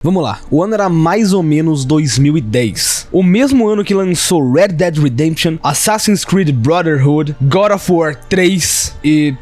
Vamos lá, o ano era mais ou menos 2010. O mesmo ano que lançou Red Dead Redemption, Assassin's Creed Brotherhood, God of War 3 e...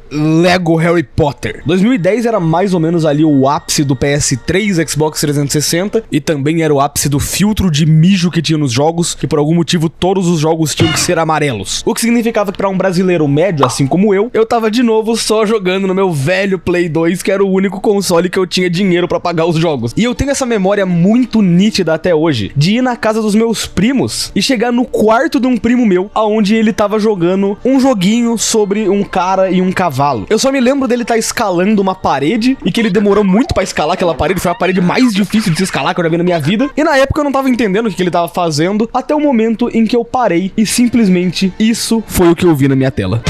Lego Harry Potter. 2010 era mais ou menos ali o ápice do PS3, Xbox 360 e também era o ápice do filtro de mijo que tinha nos jogos, que por algum motivo todos os jogos tinham que ser amarelos. O que significava que pra um brasileiro médio, assim como eu tava de novo só jogando no meu velho Play 2, que era o único console que eu tinha dinheiro pra pagar os jogos. E eu tenho essa memória muito nítida até hoje, de ir na casa dos meus primos e chegar no quarto de um primo meu, aonde ele tava jogando um joguinho sobre um cara e um cavalo. Eu só me lembro dele estar escalando uma parede e que ele demorou muito pra escalar aquela parede. Foi a parede mais difícil de se escalar que eu já vi na minha vida. E na época eu não tava entendendo o que ele tava fazendo, até o momento em que eu parei e simplesmente isso foi o que eu vi na minha tela.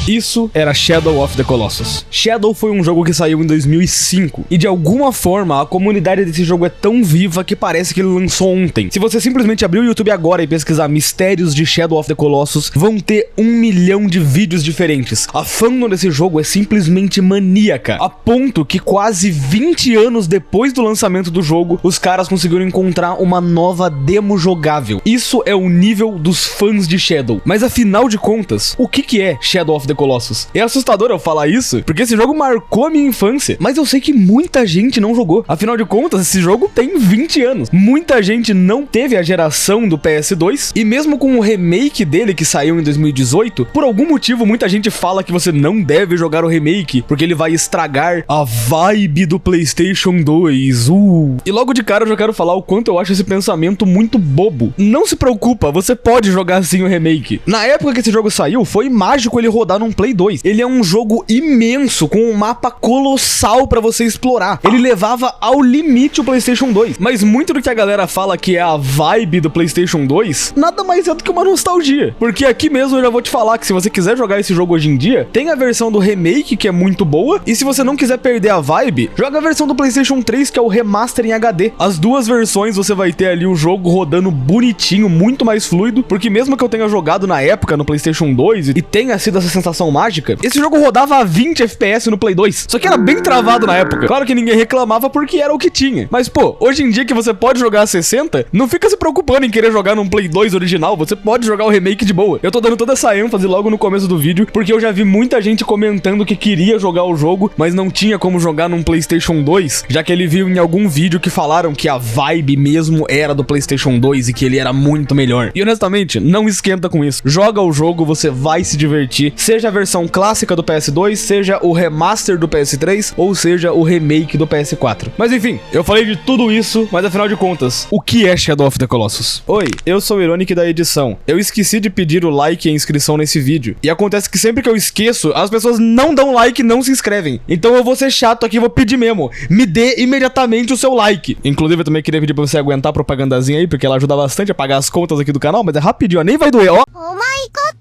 Isso era Shadow of the Colossus. Shadow foi um jogo que saiu em 2005 e de alguma forma a comunidade desse jogo é tão viva que parece que ele lançou ontem. Se você simplesmente abrir o YouTube agora e pesquisar mistérios de Shadow of the Colossus, vão ter 1 milhão de vídeos diferentes. A fandom desse jogo é simplesmente maníaca, a ponto que quase 20 anos depois do lançamento do jogo, os caras conseguiram encontrar uma nova demo jogável. Isso é o nível dos fãs de Shadow. Mas afinal de contas, o que é Shadow of the Colossus? É assustador eu falar isso, porque esse jogo marcou a minha infância, mas eu sei que muita gente não jogou. Afinal de contas, esse jogo tem 20 anos. Muita gente não teve a geração do PS2, e mesmo com o remake dele que saiu em 2018, por algum motivo muita gente fala que você não deve jogar o remake, porque ele vai estragar a vibe do PlayStation 2. E logo de cara eu já quero falar o quanto eu acho esse pensamento muito bobo. Não se preocupa, você pode jogar sim o remake. Na época que esse jogo saiu, foi mágico ele rodar num Play 2. Ele é um jogo imenso, com um mapa colossal pra você explorar. Ele levava ao limite o PlayStation 2. Mas muito do que a galera fala que é a vibe do PlayStation 2, nada mais é do que uma nostalgia. Porque aqui mesmo eu já vou te falar que se você quiser jogar esse jogo hoje em dia, tem a versão do remake, que é muito boa, e se você não quiser perder a vibe, joga a versão do PlayStation 3, que é o remaster em HD. As duas versões você vai ter ali o jogo rodando bonitinho, muito mais fluido, porque mesmo que eu tenha jogado na época no PlayStation 2 e tenha sido essa sensação mágica, esse jogo rodava a 20 FPS no Play 2, só que era bem travado na época. Claro que ninguém reclamava porque era o que tinha, mas pô, hoje em dia que você pode jogar a 60, não fica se preocupando em querer jogar num Play 2 original, você pode jogar o remake de boa. Eu tô dando toda essa ênfase logo no começo do vídeo, porque eu já vi muita gente comentando que queria jogar o jogo, mas não tinha como jogar num PlayStation 2, já que ele viu em algum vídeo que falaram que a vibe mesmo era do PlayStation 2 e que ele era muito melhor. E honestamente, não esquenta com isso. Joga o jogo, você vai se divertir, seja a versão clássica do PS2, seja o remaster do PS3, ou seja o remake do PS4. Mas enfim, eu falei de tudo isso, mas afinal de contas, o que é Shadow of the Colossus? Oi, eu sou o Ironic da edição. Eu esqueci de pedir o like e a inscrição nesse vídeo, e acontece que sempre que eu esqueço, as pessoas não dão like e não se inscrevem. Então eu vou ser chato aqui, vou pedir mesmo. Me dê imediatamente o seu like. Inclusive eu também queria pedir pra você aguentar a propagandazinha aí, porque ela ajuda bastante a pagar as contas aqui do canal, mas é rapidinho, ó, nem vai doer, ó. Oh my God!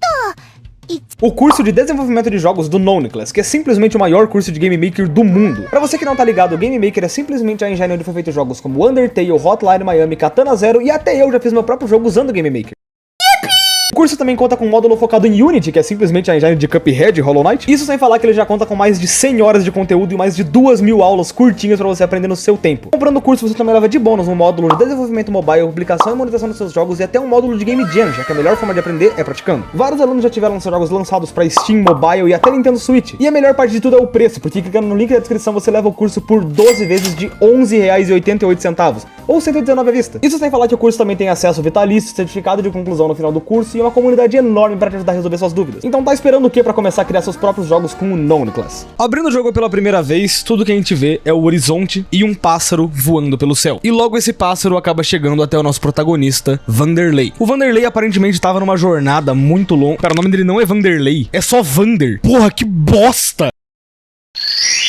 O curso de desenvolvimento de jogos do Noneclass, que é simplesmente o maior curso de Game Maker do mundo. Pra você que não tá ligado, o Game Maker é simplesmente a engine onde foi feito jogos como Undertale, Hotline Miami, Katana Zero, e até eu já fiz meu próprio jogo usando o Game Maker. O curso também conta com um módulo focado em Unity, que é simplesmente a engine de Cuphead e Hollow Knight. Isso sem falar que ele já conta com mais de 100 horas de conteúdo e mais de 2.000 aulas curtinhas pra você aprender no seu tempo. Comprando o curso, você também leva de bônus um módulo de desenvolvimento mobile, publicação e monetização dos seus jogos e até um módulo de Game Jam, já que a melhor forma de aprender é praticando. Vários alunos já tiveram seus jogos lançados pra Steam, Mobile e até Nintendo Switch. E a melhor parte de tudo é o preço, porque clicando no link da descrição você leva o curso por 12 vezes de R$11,88, ou 119 à vista. Isso sem falar que o curso também tem acesso vitalício, certificado de conclusão no final do curso e uma comunidade enorme para te ajudar a resolver suas dúvidas. Então tá esperando o que para começar a criar seus próprios jogos com o Noneclass? Abrindo o jogo pela primeira vez, tudo que a gente vê é o horizonte e um pássaro voando pelo céu. E logo esse pássaro acaba chegando até o nosso protagonista, Vanderlei. O Vanderlei aparentemente estava numa jornada muito longa. Pera, o nome dele não é Vanderlei, é só Vander. Porra, que bosta!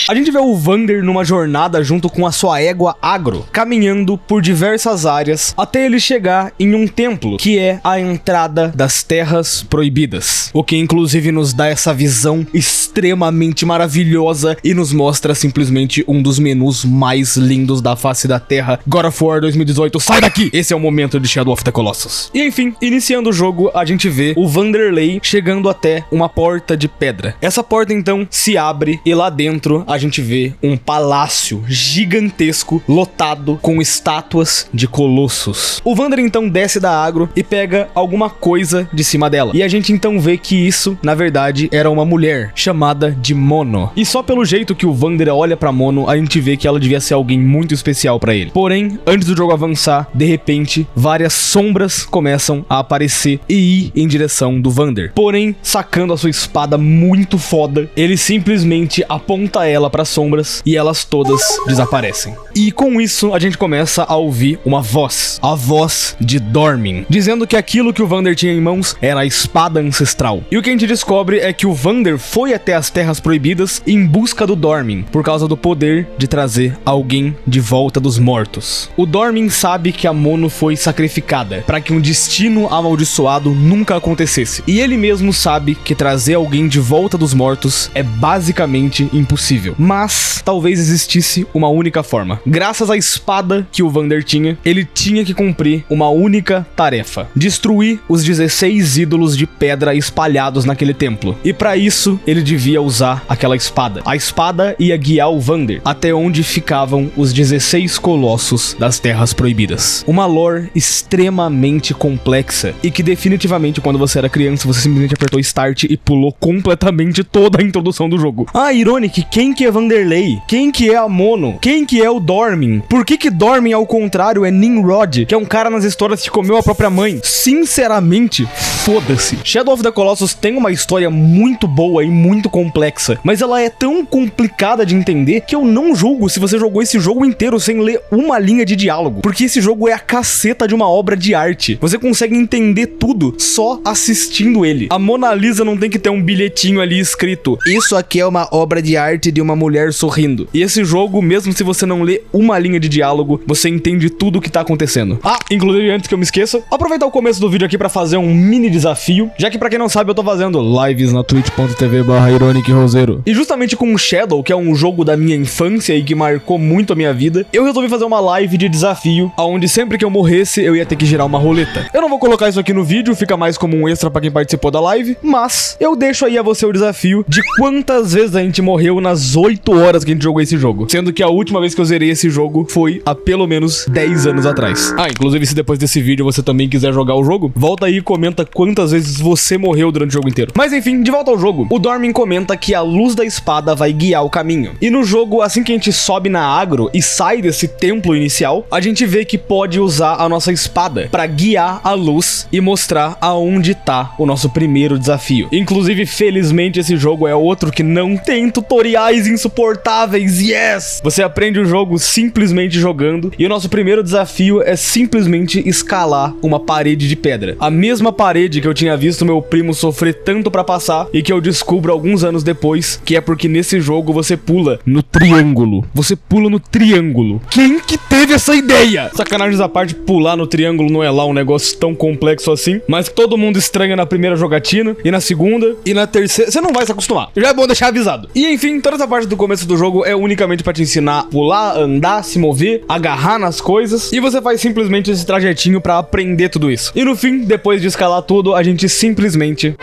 A gente vê o Vander numa jornada junto com a sua égua Agro, caminhando por diversas áreas até ele chegar em um templo, que é a entrada das Terras Proibidas. O que inclusive nos dá essa visão extremamente maravilhosa e nos mostra simplesmente um dos menus mais lindos da face da Terra. God of War 2018, sai daqui! Esse é o momento de Shadow of the Colossus. E enfim, iniciando o jogo, a gente vê o Vanderlei chegando até uma porta de pedra. Essa porta então se abre e lá dentro a gente vê um palácio gigantesco lotado com estátuas de colossos. O Vander então desce da Agro e pega alguma coisa de cima dela. E a gente então vê que isso, na verdade, era uma mulher chamada de Mono. E só pelo jeito que o Vander olha pra Mono, a gente vê que ela devia ser alguém muito especial pra ele. Porém, antes do jogo avançar, de repente, várias sombras começam a aparecer e ir em direção do Vander. Porém, sacando a sua espada muito foda, ele simplesmente aponta ela pras sombras e elas todas desaparecem. E com isso, a gente começa a ouvir uma voz. A voz de Dormin, dizendo que aquilo que o Vander tinha em mãos era a espada ancestral. E o que a gente descobre é que o Vander foi até as Terras Proibidas em busca do Dormin, por causa do poder de trazer alguém de volta dos mortos. O Dormin sabe que a Mono foi sacrificada para que um destino amaldiçoado nunca acontecesse. E ele mesmo sabe que trazer alguém de volta dos mortos é basicamente impossível. Mas talvez existisse uma única forma. Graças à espada que o Vander tinha, ele tinha que cumprir uma única tarefa: destruir os 16 ídolos de pedra espalhados naquele templo. E para isso, ele devia usar aquela espada. A espada ia guiar o Vander até onde ficavam os 16 colossos das Terras Proibidas. Uma lore extremamente complexa e que definitivamente quando você era criança, você simplesmente apertou Start e pulou completamente toda a introdução do jogo. Ah, Ironic, quem que é Vanderlei? Quem que é a Mono? Quem que é o Dormin? Por que Dormin, ao contrário, é Nimrod, que é um cara nas histórias que comeu a própria mãe? Sinceramente, foda-se. Shadow of the Colossus tem uma história muito boa e muito complexa, mas ela é tão complicada de entender que eu não julgo se você jogou esse jogo inteiro sem ler uma linha de diálogo, porque esse jogo é a caceta de uma obra de arte. Você consegue entender tudo só assistindo ele. A Mona Lisa não tem que ter um bilhetinho ali escrito: isso aqui é uma obra de arte de uma mulher sorrindo. E esse jogo, mesmo se você não lê uma linha de diálogo, você entende tudo o que tá acontecendo. Ah, inclusive, antes que eu me esqueça, aproveitar o começo do vídeo aqui pra fazer um mini desafio, já que pra quem não sabe, eu tô fazendo lives na twitch.tv/IronicRoseiro. E justamente com o Shadow, que é um jogo da minha infância e que marcou muito a minha vida, eu resolvi fazer uma live de desafio, onde sempre que eu morresse, eu ia ter que girar uma roleta. Eu não vou colocar isso aqui no vídeo, fica mais como um extra pra quem participou da live, mas eu deixo aí a você o desafio de quantas vezes a gente morreu nas 8 horas que a gente jogou esse jogo. Sendo que a última vez que eu zerei esse jogo foi há pelo menos 10 anos atrás. Ah, inclusive se depois desse vídeo você também quiser jogar o jogo, volta aí e comenta quantas vezes você morreu durante o jogo inteiro. Mas enfim, de volta ao jogo. O Dormin comenta que a luz da espada vai guiar o caminho. E no jogo, assim que a gente sobe na Agro e sai desse templo inicial, a gente vê que pode usar a nossa espada pra guiar a luz e mostrar aonde tá o nosso primeiro desafio. Inclusive, felizmente, esse jogo é outro que não tem tutoriais insuportáveis. Yes! Você aprende o jogo simplesmente jogando, e o nosso primeiro desafio é simplesmente escalar uma parede de pedra. A mesma parede que eu tinha visto meu primo sofrer tanto pra passar e que eu descubro alguns anos depois que é porque nesse jogo você pula no triângulo. Você pula no triângulo. Quem que teve essa ideia? Sacanagem à parte, pular no triângulo não é lá um negócio tão complexo assim, mas que todo mundo estranha na primeira jogatina, e na segunda, e na terceira. Você não vai se acostumar. Já é bom deixar avisado. E enfim, toda essa parte do começo do jogo é unicamente pra te ensinar a pular, andar, se mover, agarrar nas coisas, e você faz simplesmente esse trajetinho pra aprender tudo isso. E no fim, depois de escalar tudo, a gente simplesmente...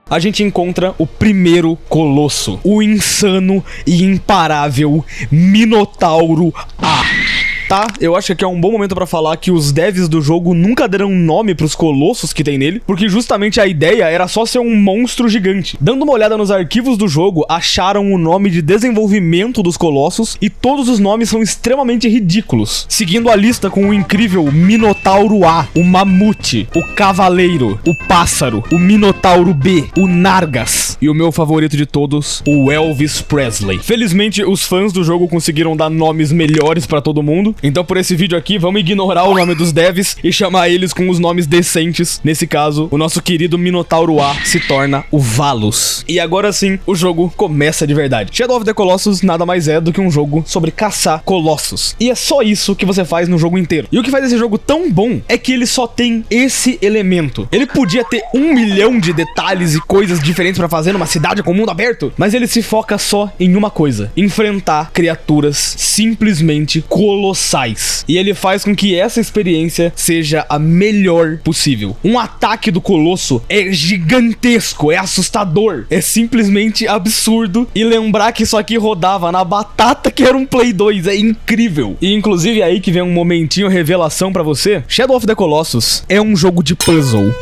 a gente encontra o primeiro colosso, o insano e imparável Minotauro A. Tá, eu acho que aqui é um bom momento pra falar que os devs do jogo nunca deram nome pros colossos que tem nele, porque justamente a ideia era só ser um monstro gigante. Dando uma olhada nos arquivos do jogo, acharam o nome de desenvolvimento dos colossos e todos os nomes são extremamente ridículos, seguindo a lista com o incrível Minotauro A, o Mamute, o Cavaleiro, o Pássaro, o Minotauro B, o Nargas e o meu favorito de todos, o Elvis Presley. Felizmente, os fãs do jogo conseguiram dar nomes melhores pra todo mundo, Então por esse vídeo aqui, vamos ignorar o nome dos devs e chamar eles com os nomes decentes. Nesse caso, o nosso querido Minotauro A se torna o Valos. E agora sim, o jogo começa de verdade. Shadow of the Colossus nada mais é do que um jogo sobre caçar colossos. E é só isso que você faz no jogo inteiro. E o que faz esse jogo tão bom é que ele só tem esse elemento. Ele podia ter 1 milhão de detalhes e coisas diferentes pra fazer numa cidade com mundo aberto, mas ele se foca só em uma coisa: enfrentar criaturas simplesmente colossais. E ele faz com que essa experiência seja a melhor possível. Um ataque do colosso é gigantesco, é assustador, é simplesmente absurdo. E lembrar que isso aqui rodava na batata que era um Play 2 é incrível. E inclusive aí que vem um momentinho revelação pra você: Shadow of the Colossus é um jogo de puzzle.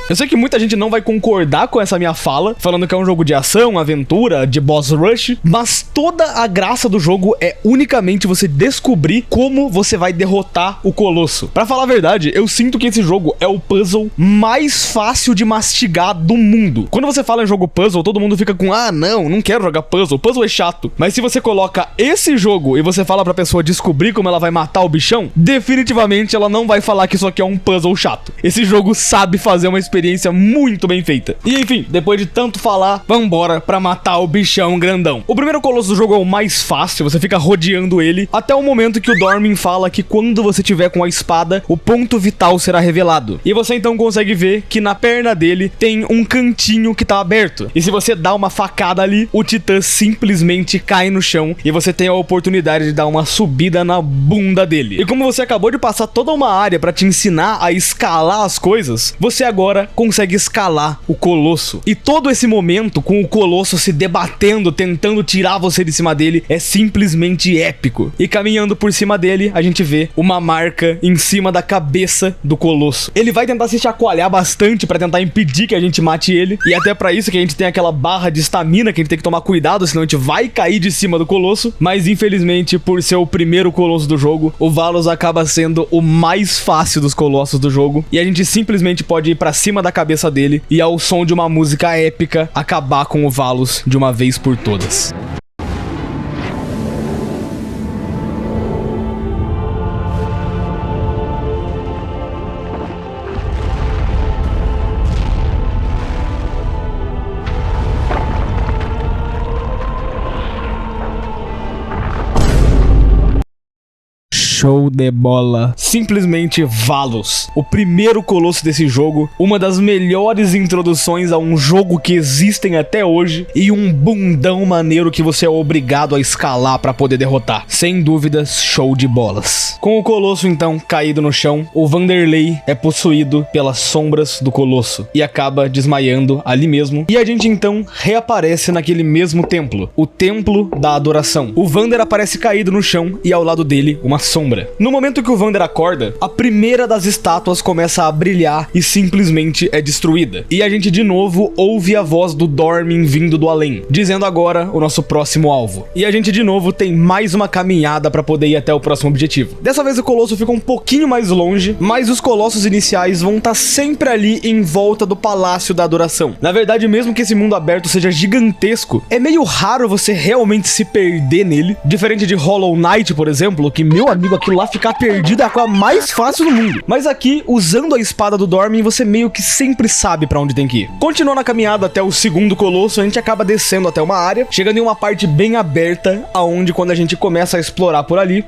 Eu sei que muita gente não vai concordar com essa minha fala, falando que é um jogo de ação, aventura, de boss rush, mas toda a graça do jogo é unicamente você descobrir como você vai derrotar o colosso. Pra falar a verdade, eu sinto que esse jogo é o puzzle mais fácil de mastigar do mundo. Quando você fala em jogo puzzle, todo mundo fica com: ah, não quero jogar puzzle é chato. Mas se você coloca esse jogo e você fala pra pessoa descobrir como ela vai matar o bichão, definitivamente ela não vai falar que isso aqui é um puzzle chato. Esse jogo sabe fazer uma experiência muito bem feita. E enfim, depois de tanto falar, vambora pra matar o bichão grandão. O primeiro colosso do jogo é o mais fácil, você fica rodeando ele até o momento que o Dormin fala que quando você tiver com a espada, o ponto vital será revelado. E você então consegue ver que na perna dele tem um cantinho que tá aberto. E se você dá uma facada ali, o Titã simplesmente cai no chão e você tem a oportunidade de dar uma subida na bunda dele. E como você acabou de passar toda uma área pra te ensinar a escalar as coisas, você agora consegue escalar o colosso. E todo esse momento com o colosso se debatendo, tentando tirar você de cima dele, é simplesmente épico. E caminhando por cima dele, a gente vê uma marca em cima da cabeça do colosso. Ele vai tentar se chacoalhar bastante pra tentar impedir que a gente mate ele. E até pra isso que a gente tem aquela barra de estamina que a gente tem que tomar cuidado, senão a gente vai cair de cima do colosso. Mas infelizmente, por ser o primeiro colosso do jogo, o Valos acaba sendo o mais fácil dos colossos do jogo. E a gente simplesmente pode ir pra cima da cabeça dele e, ao som de uma música épica, acabar com o Valos de uma vez por todas. Show de bola. Simplesmente Valos, o primeiro colosso desse jogo, uma das melhores introduções a um jogo que existem até hoje e um bundão maneiro que você é obrigado a escalar pra poder derrotar. Sem dúvidas, show de bolas. Com o colosso então caído no chão, o Vanderlei é possuído pelas sombras do colosso e acaba desmaiando ali mesmo. E a gente então reaparece naquele mesmo templo, o Templo da Adoração. O Vander aparece caído no chão e ao lado dele uma sombra. No momento que o Vander acorda, a primeira das estátuas começa a brilhar e simplesmente é destruída. E a gente de novo ouve a voz do Dormin vindo do além, dizendo agora o nosso próximo alvo. E a gente de novo tem mais uma caminhada para poder ir até o próximo objetivo. Dessa vez o colosso fica um pouquinho mais longe, mas os colossos iniciais vão estar sempre ali em volta do Palácio da Adoração. Na verdade, mesmo que esse mundo aberto seja gigantesco, é meio raro você realmente se perder nele. Diferente de Hollow Knight, por exemplo, que, meu amigo, aquilo lá ficar perdido é a coisa mais fácil do mundo. Mas aqui, usando a espada do Dormin, você meio que sempre sabe pra onde tem que ir. Continuando a caminhada até o segundo colosso, a gente acaba descendo até uma área, chegando em uma parte bem aberta, aonde quando a gente começa a explorar por ali,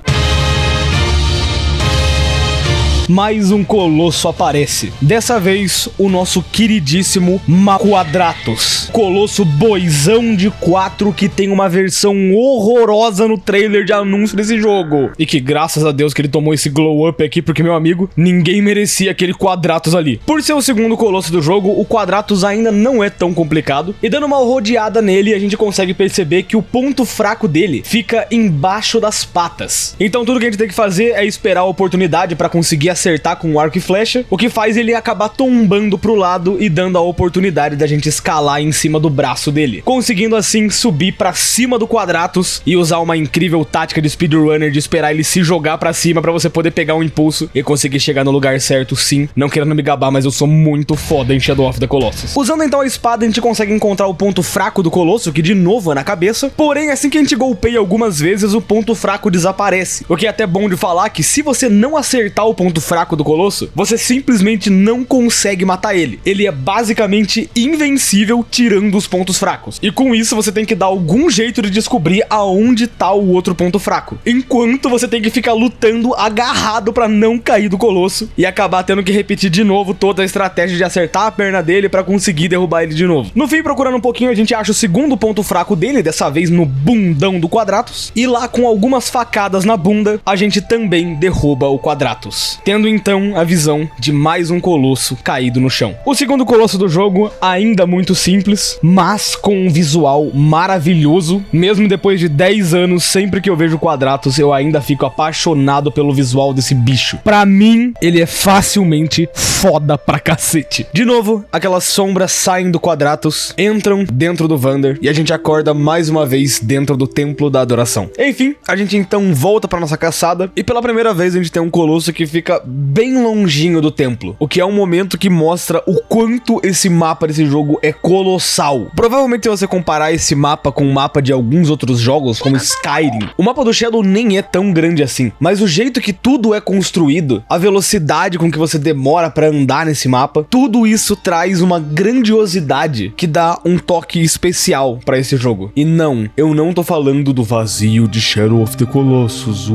mais um colosso aparece. Dessa vez, o nosso queridíssimo Maquadratus. Colosso boizão de 4 que tem uma versão horrorosa no trailer de anúncio desse jogo. E que graças a Deus que ele tomou esse glow up aqui, porque, meu amigo, ninguém merecia aquele Quadratus ali. Por ser o segundo colosso do jogo, o Quadratus ainda não é tão complicado. E dando uma rodeada nele, a gente consegue perceber que o ponto fraco dele fica embaixo das patas. Então tudo que a gente tem que fazer é esperar a oportunidade pra conseguir acertar com o arco e flecha, o que faz ele acabar tombando pro lado e dando a oportunidade da gente escalar em cima do braço dele, conseguindo assim subir pra cima do Quadratus e usar uma incrível tática de speedrunner de esperar ele se jogar pra cima pra você poder pegar um impulso e conseguir chegar no lugar certo. Sim, não querendo me gabar, mas eu sou muito foda em Shadow of the Colossus. Usando então a espada, a gente consegue encontrar o ponto fraco do Colosso, que de novo é na cabeça, porém assim que a gente golpeia algumas vezes, o ponto fraco desaparece, o que é até bom de falar que se você não acertar o ponto fraco do Colosso, você simplesmente não consegue matar ele. Ele é basicamente invencível tirando os pontos fracos, e com isso você tem que dar algum jeito de descobrir aonde tá o outro ponto fraco, enquanto você tem que ficar lutando agarrado pra não cair do Colosso e acabar tendo que repetir de novo toda a estratégia de acertar a perna dele pra conseguir derrubar ele de novo. No fim, procurando um pouquinho, a gente acha o segundo ponto fraco dele, dessa vez no bundão do Quadratus, e lá com algumas facadas na bunda, a gente também derruba o Quadratus, tendo então a visão de mais um Colosso caído no chão. O segundo Colosso do jogo, ainda muito simples, mas com um visual maravilhoso. Mesmo depois de 10 anos, sempre que eu vejo o Quadratus, eu ainda fico apaixonado pelo visual desse bicho. Pra mim, ele é facilmente foda pra cacete. De novo, aquelas sombras saem do Quadratus, entram dentro do Vander e a gente acorda mais uma vez dentro do Templo da Adoração. Enfim, a gente então volta pra nossa caçada e pela primeira vez a gente tem um Colosso que fica bem longinho do templo, o que é um momento que mostra o quanto esse mapa desse jogo é colossal. Provavelmente se você comparar esse mapa com o mapa de alguns outros jogos, como Skyrim, o mapa do Shadow nem é tão grande assim, mas o jeito que tudo é construído, a velocidade com que você demora pra andar nesse mapa, tudo isso traz uma grandiosidade que dá um toque especial pra esse jogo. E não, eu não tô falando do vazio de Shadow of the Colossus.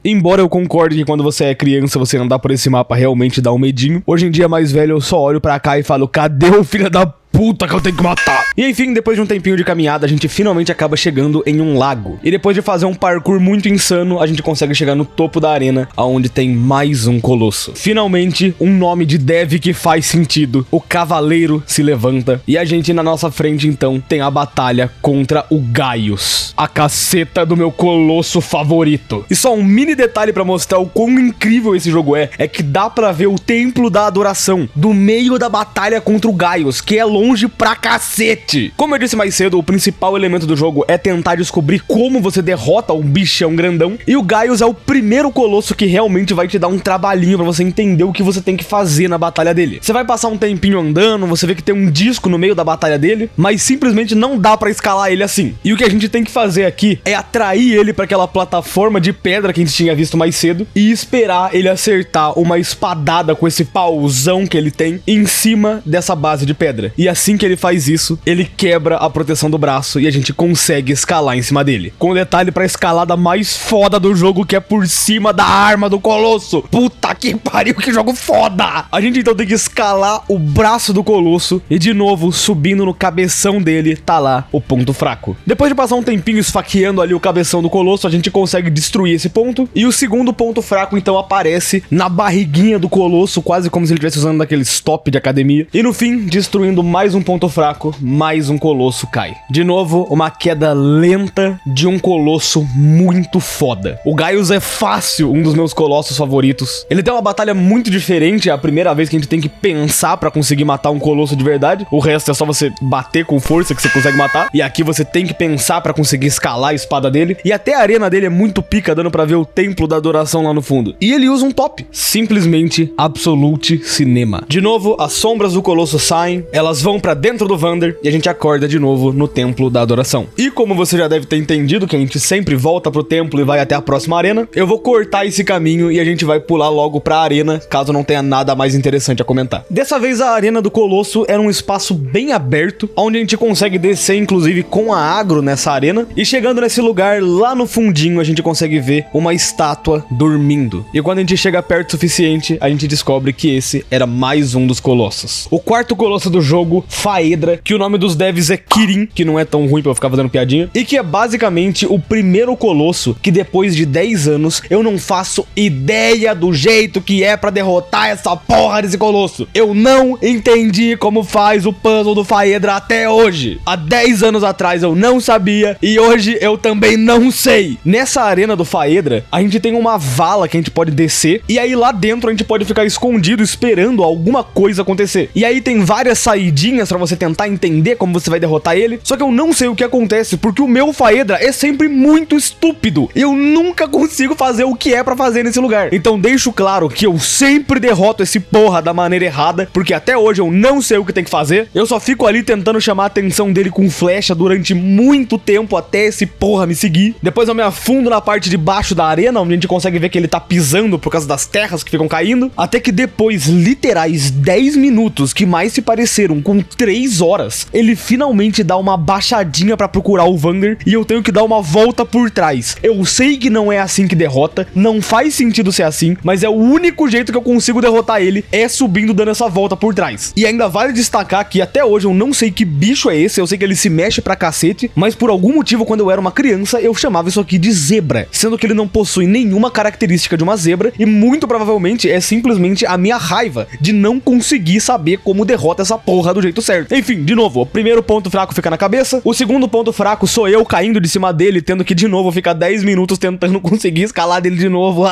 Embora eu concorde que quando você é criança você andar por esse mapa realmente dá um medinho, hoje em dia mais velho eu só olho pra cá e falo, cadê o filho da puta que eu tenho que matar? E enfim, depois de um tempinho de caminhada, a gente finalmente acaba chegando em um lago. E depois de fazer um parkour muito insano, a gente consegue chegar no topo da arena, onde tem mais um Colosso. Finalmente, um nome de dev que faz sentido. O Cavaleiro se levanta. E a gente, na nossa frente, então, tem a batalha contra o Gaius, a caceta do meu Colosso favorito. E só um mini detalhe pra mostrar o quão incrível esse jogo é que dá pra ver o Templo da Adoração do meio da batalha contra o Gaius, que é longe pra cacete. Como eu disse mais cedo, o principal elemento do jogo é tentar descobrir como você derrota um bichão grandão, e o Gaius é o primeiro Colosso que realmente vai te dar um trabalhinho pra você entender o que você tem que fazer na batalha dele. Você vai passar um tempinho andando, você vê que tem um disco no meio da batalha dele, mas simplesmente não dá pra escalar ele assim. E o que a gente tem que fazer aqui é atrair ele pra aquela plataforma de pedra que a gente tinha visto mais cedo e esperar ele acertar uma espadada com esse pauzão que ele tem em cima dessa base de pedra. E assim que ele faz isso, ele quebra a proteção do braço e a gente consegue escalar em cima dele. Com detalhe pra escalada mais foda do jogo, que é por cima da arma do Colosso. Puta que pariu, que jogo foda! A gente então tem que escalar o braço do Colosso e de novo, subindo no cabeção dele, tá lá o ponto fraco. Depois de passar um tempinho esfaqueando ali o cabeção do Colosso, a gente consegue destruir esse ponto e o segundo ponto fraco então aparece na barriguinha do Colosso, quase como se ele estivesse usando daquele stop de academia. E no fim, destruindo mais um ponto fraco, mais um Colosso cai. De novo, uma queda lenta de um Colosso muito foda. O Gaius é fácil um dos meus Colossos favoritos. Ele tem uma batalha muito diferente, é a primeira vez que a gente tem que pensar pra conseguir matar um Colosso de verdade. O resto é só você bater com força que você consegue matar. E aqui você tem que pensar pra conseguir escalar a espada dele. E até a arena dele é muito pica, dando pra ver o Templo da Adoração lá no fundo. E ele usa um top. Simplesmente absolute cinema. De novo, as sombras do Colosso saem, elas vão pra dentro do Vander e a gente acorda de novo no Templo da Adoração. E como você já deve ter entendido que a gente sempre volta pro templo e vai até a próxima arena, eu vou cortar esse caminho e a gente vai pular logo pra arena, caso não tenha nada mais interessante a comentar. Dessa vez a arena do Colosso era um espaço bem aberto, onde a gente consegue descer inclusive com a agro nessa arena, e chegando nesse lugar, lá no fundinho a gente consegue ver uma estátua dormindo. E quando a gente chega perto o suficiente, a gente descobre que esse era mais um dos Colossos. O quarto Colosso do jogo jogo Faedra, que o nome dos devs é Kirin, que não é tão ruim pra eu ficar fazendo piadinha, e que é basicamente o primeiro colosso que depois de 10 anos eu não faço ideia do jeito que é pra derrotar essa porra desse colosso. Eu não entendi como faz o puzzle do Faedra até hoje. Há 10 anos atrás eu não sabia e hoje eu também não sei. Nessa arena do Faedra, a gente tem uma vala que a gente pode descer e aí lá dentro a gente pode ficar escondido esperando alguma coisa acontecer. E aí tem várias saidinhas pra você tentar entender como você vai derrotar ele, só que eu não sei o que acontece porque o meu Faedra é sempre muito estúpido. Eu nunca consigo fazer o que é pra fazer nesse lugar. Então deixo claro que eu sempre derroto esse porra da maneira errada, porque até hoje eu não sei o que tem que fazer. Eu só fico ali tentando chamar a atenção dele com flecha durante muito tempo até esse porra me seguir. Depois eu me afundo na parte de baixo da arena, onde a gente consegue ver que ele tá pisando por causa das terras que ficam caindo, até que depois, literais 10 minutos que mais se pareceram com 3 horas, ele finalmente dá uma baixadinha pra procurar o Vander e eu tenho que dar uma volta por trás. Eu sei que não é assim que derrota, não faz sentido ser assim, mas é o único jeito que eu consigo derrotar ele, é subindo dando essa volta por trás. E ainda vale destacar que até hoje eu não sei que bicho é esse, eu sei que ele se mexe pra cacete, mas por algum motivo quando eu era uma criança eu chamava isso aqui de zebra, sendo que ele não possui nenhuma característica de uma zebra e muito provavelmente é simplesmente a minha raiva de não conseguir saber como derrota essa porra do jeito certo. Enfim, de novo, o primeiro ponto fraco fica na cabeça, o segundo ponto fraco sou eu caindo de cima dele, tendo que de novo ficar 10 minutos tentando conseguir escalar dele de novo.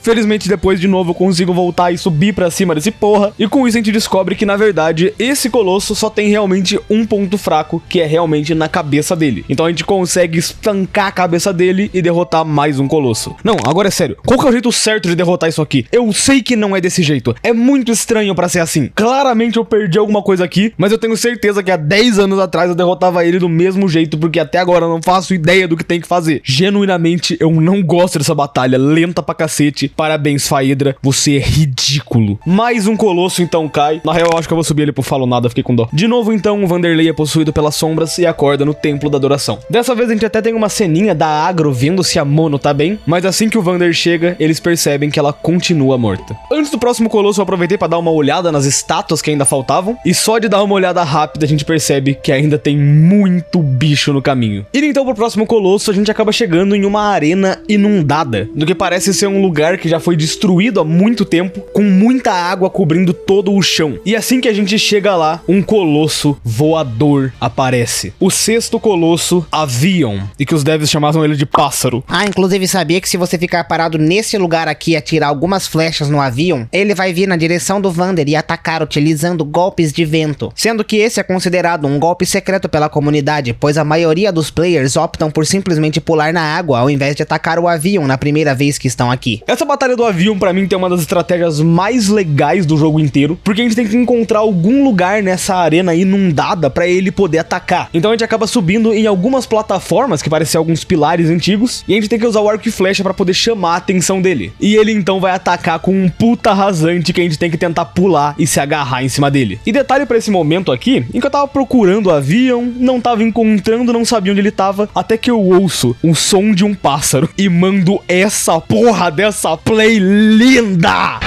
Felizmente depois de novo eu consigo voltar e subir pra cima desse porra, e com isso a gente descobre que na verdade esse colosso só tem realmente um ponto fraco, que é realmente na cabeça dele. Então a gente consegue estancar a cabeça dele e derrotar mais um colosso. Não, agora é sério, qual que é o jeito certo de derrotar isso aqui? Eu sei que não é desse jeito, é muito estranho pra ser assim. Claramente eu perdi alguma coisa aqui, mas eu tenho certeza que há 10 anos atrás eu derrotava ele do mesmo jeito, porque até agora eu não faço ideia do que tem que fazer. Genuinamente eu não gosto dessa batalha, lenta pra cacete. Parabéns, Faedra, você é ridículo. Mais um colosso então cai. Na real eu acho que eu vou subir ele pro falo nada, fiquei com dó. De novo então o Vanderlei é possuído pelas sombras e acorda no templo da adoração. Dessa vez a gente até tem uma ceninha da Agro vendo se a Mono tá bem, mas assim que o Vander chega, eles percebem que ela continua morta. Antes do próximo colosso eu aproveitei pra dar uma olhada nas estátuas que ainda faltavam, e só de dar uma olhada rápida a gente percebe que ainda tem muito bicho no caminho. E então pro próximo colosso a gente acaba chegando em uma arena inundada, do que parece ser um lugar que já foi destruído há muito tempo, com muita água cobrindo todo o chão. E assim que a gente chega lá, um colosso voador aparece. O sexto colosso, Avion, e que os devs chamavam ele de pássaro. Inclusive sabia que se você ficar parado nesse lugar aqui e atirar algumas flechas no Avion, ele vai vir na direção do Vander e atacar utilizando golpes de vento. Sendo que esse é considerado um golpe secreto pela comunidade, pois a maioria dos players optam por simplesmente pular na água ao invés de atacar o Avion na primeira vez que estão aqui. Essa batalha do Avion pra mim tem uma das estratégias mais legais do jogo inteiro, porque a gente tem que encontrar algum lugar nessa arena inundada pra ele poder atacar. Então a gente acaba subindo em algumas plataformas que parecem alguns pilares antigos, e a gente tem que usar o arco e flecha pra poder chamar a atenção dele. E ele então vai atacar com um puta rasante que a gente tem que tentar pular e se agarrar em cima dele. E detalhe pra esse momento aqui, em que eu tava procurando o Avion, não tava encontrando, não sabia onde ele tava, até que eu ouço o som de um pássaro e mando essa porra dessa play linda!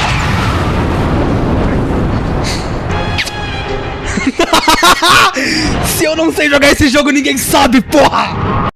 Se eu não sei jogar esse jogo, ninguém sabe, porra!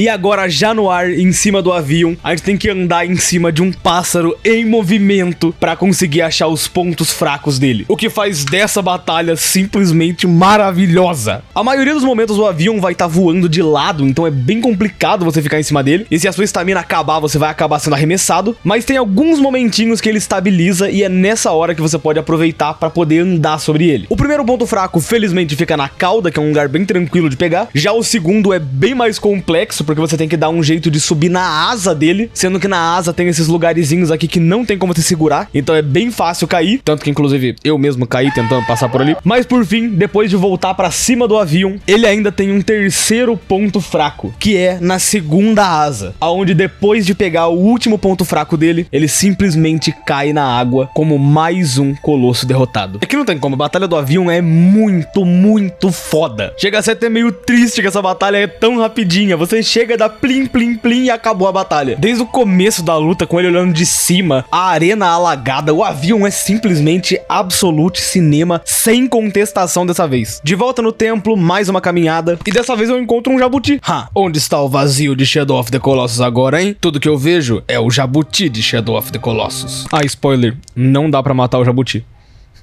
E agora, já no ar, em cima do Avion, a gente tem que andar em cima de um pássaro em movimento pra conseguir achar os pontos fracos dele. O que faz dessa batalha simplesmente maravilhosa. A maioria dos momentos o Avion vai estar voando de lado, então é bem complicado você ficar em cima dele. E se a sua estamina acabar, você vai acabar sendo arremessado. Mas tem alguns momentinhos que ele estabiliza e é nessa hora que você pode aproveitar pra poder andar sobre ele. O primeiro ponto fraco, felizmente, fica na cauda, que é um lugar bem tranquilo de pegar. Já o segundo é bem mais complexo, porque você tem que dar um jeito de subir na asa dele, sendo que na asa tem esses lugarzinhos aqui que não tem como você segurar, então é bem fácil cair, tanto que inclusive eu mesmo caí tentando passar por ali. Mas por fim, depois de voltar pra cima do Avion, ele ainda tem um terceiro ponto fraco, que é na segunda asa, aonde depois de pegar o último ponto fraco dele, ele simplesmente cai na água como mais um colosso derrotado. Aqui não tem como, a batalha do Avion é muito, muito foda. Chega a ser até meio triste que essa batalha é tão rapidinha, você chega chega, dá plim, plim, plim e acabou a batalha. Desde o começo da luta, com ele olhando de cima, a arena alagada, o avião é simplesmente absolute cinema, sem contestação dessa vez. De volta no templo, mais uma caminhada, e dessa vez eu encontro um jabuti. Onde está o vazio de Shadow of the Colossus agora, hein? Tudo que eu vejo é o jabuti de Shadow of the Colossus. Spoiler, não dá pra matar o jabuti.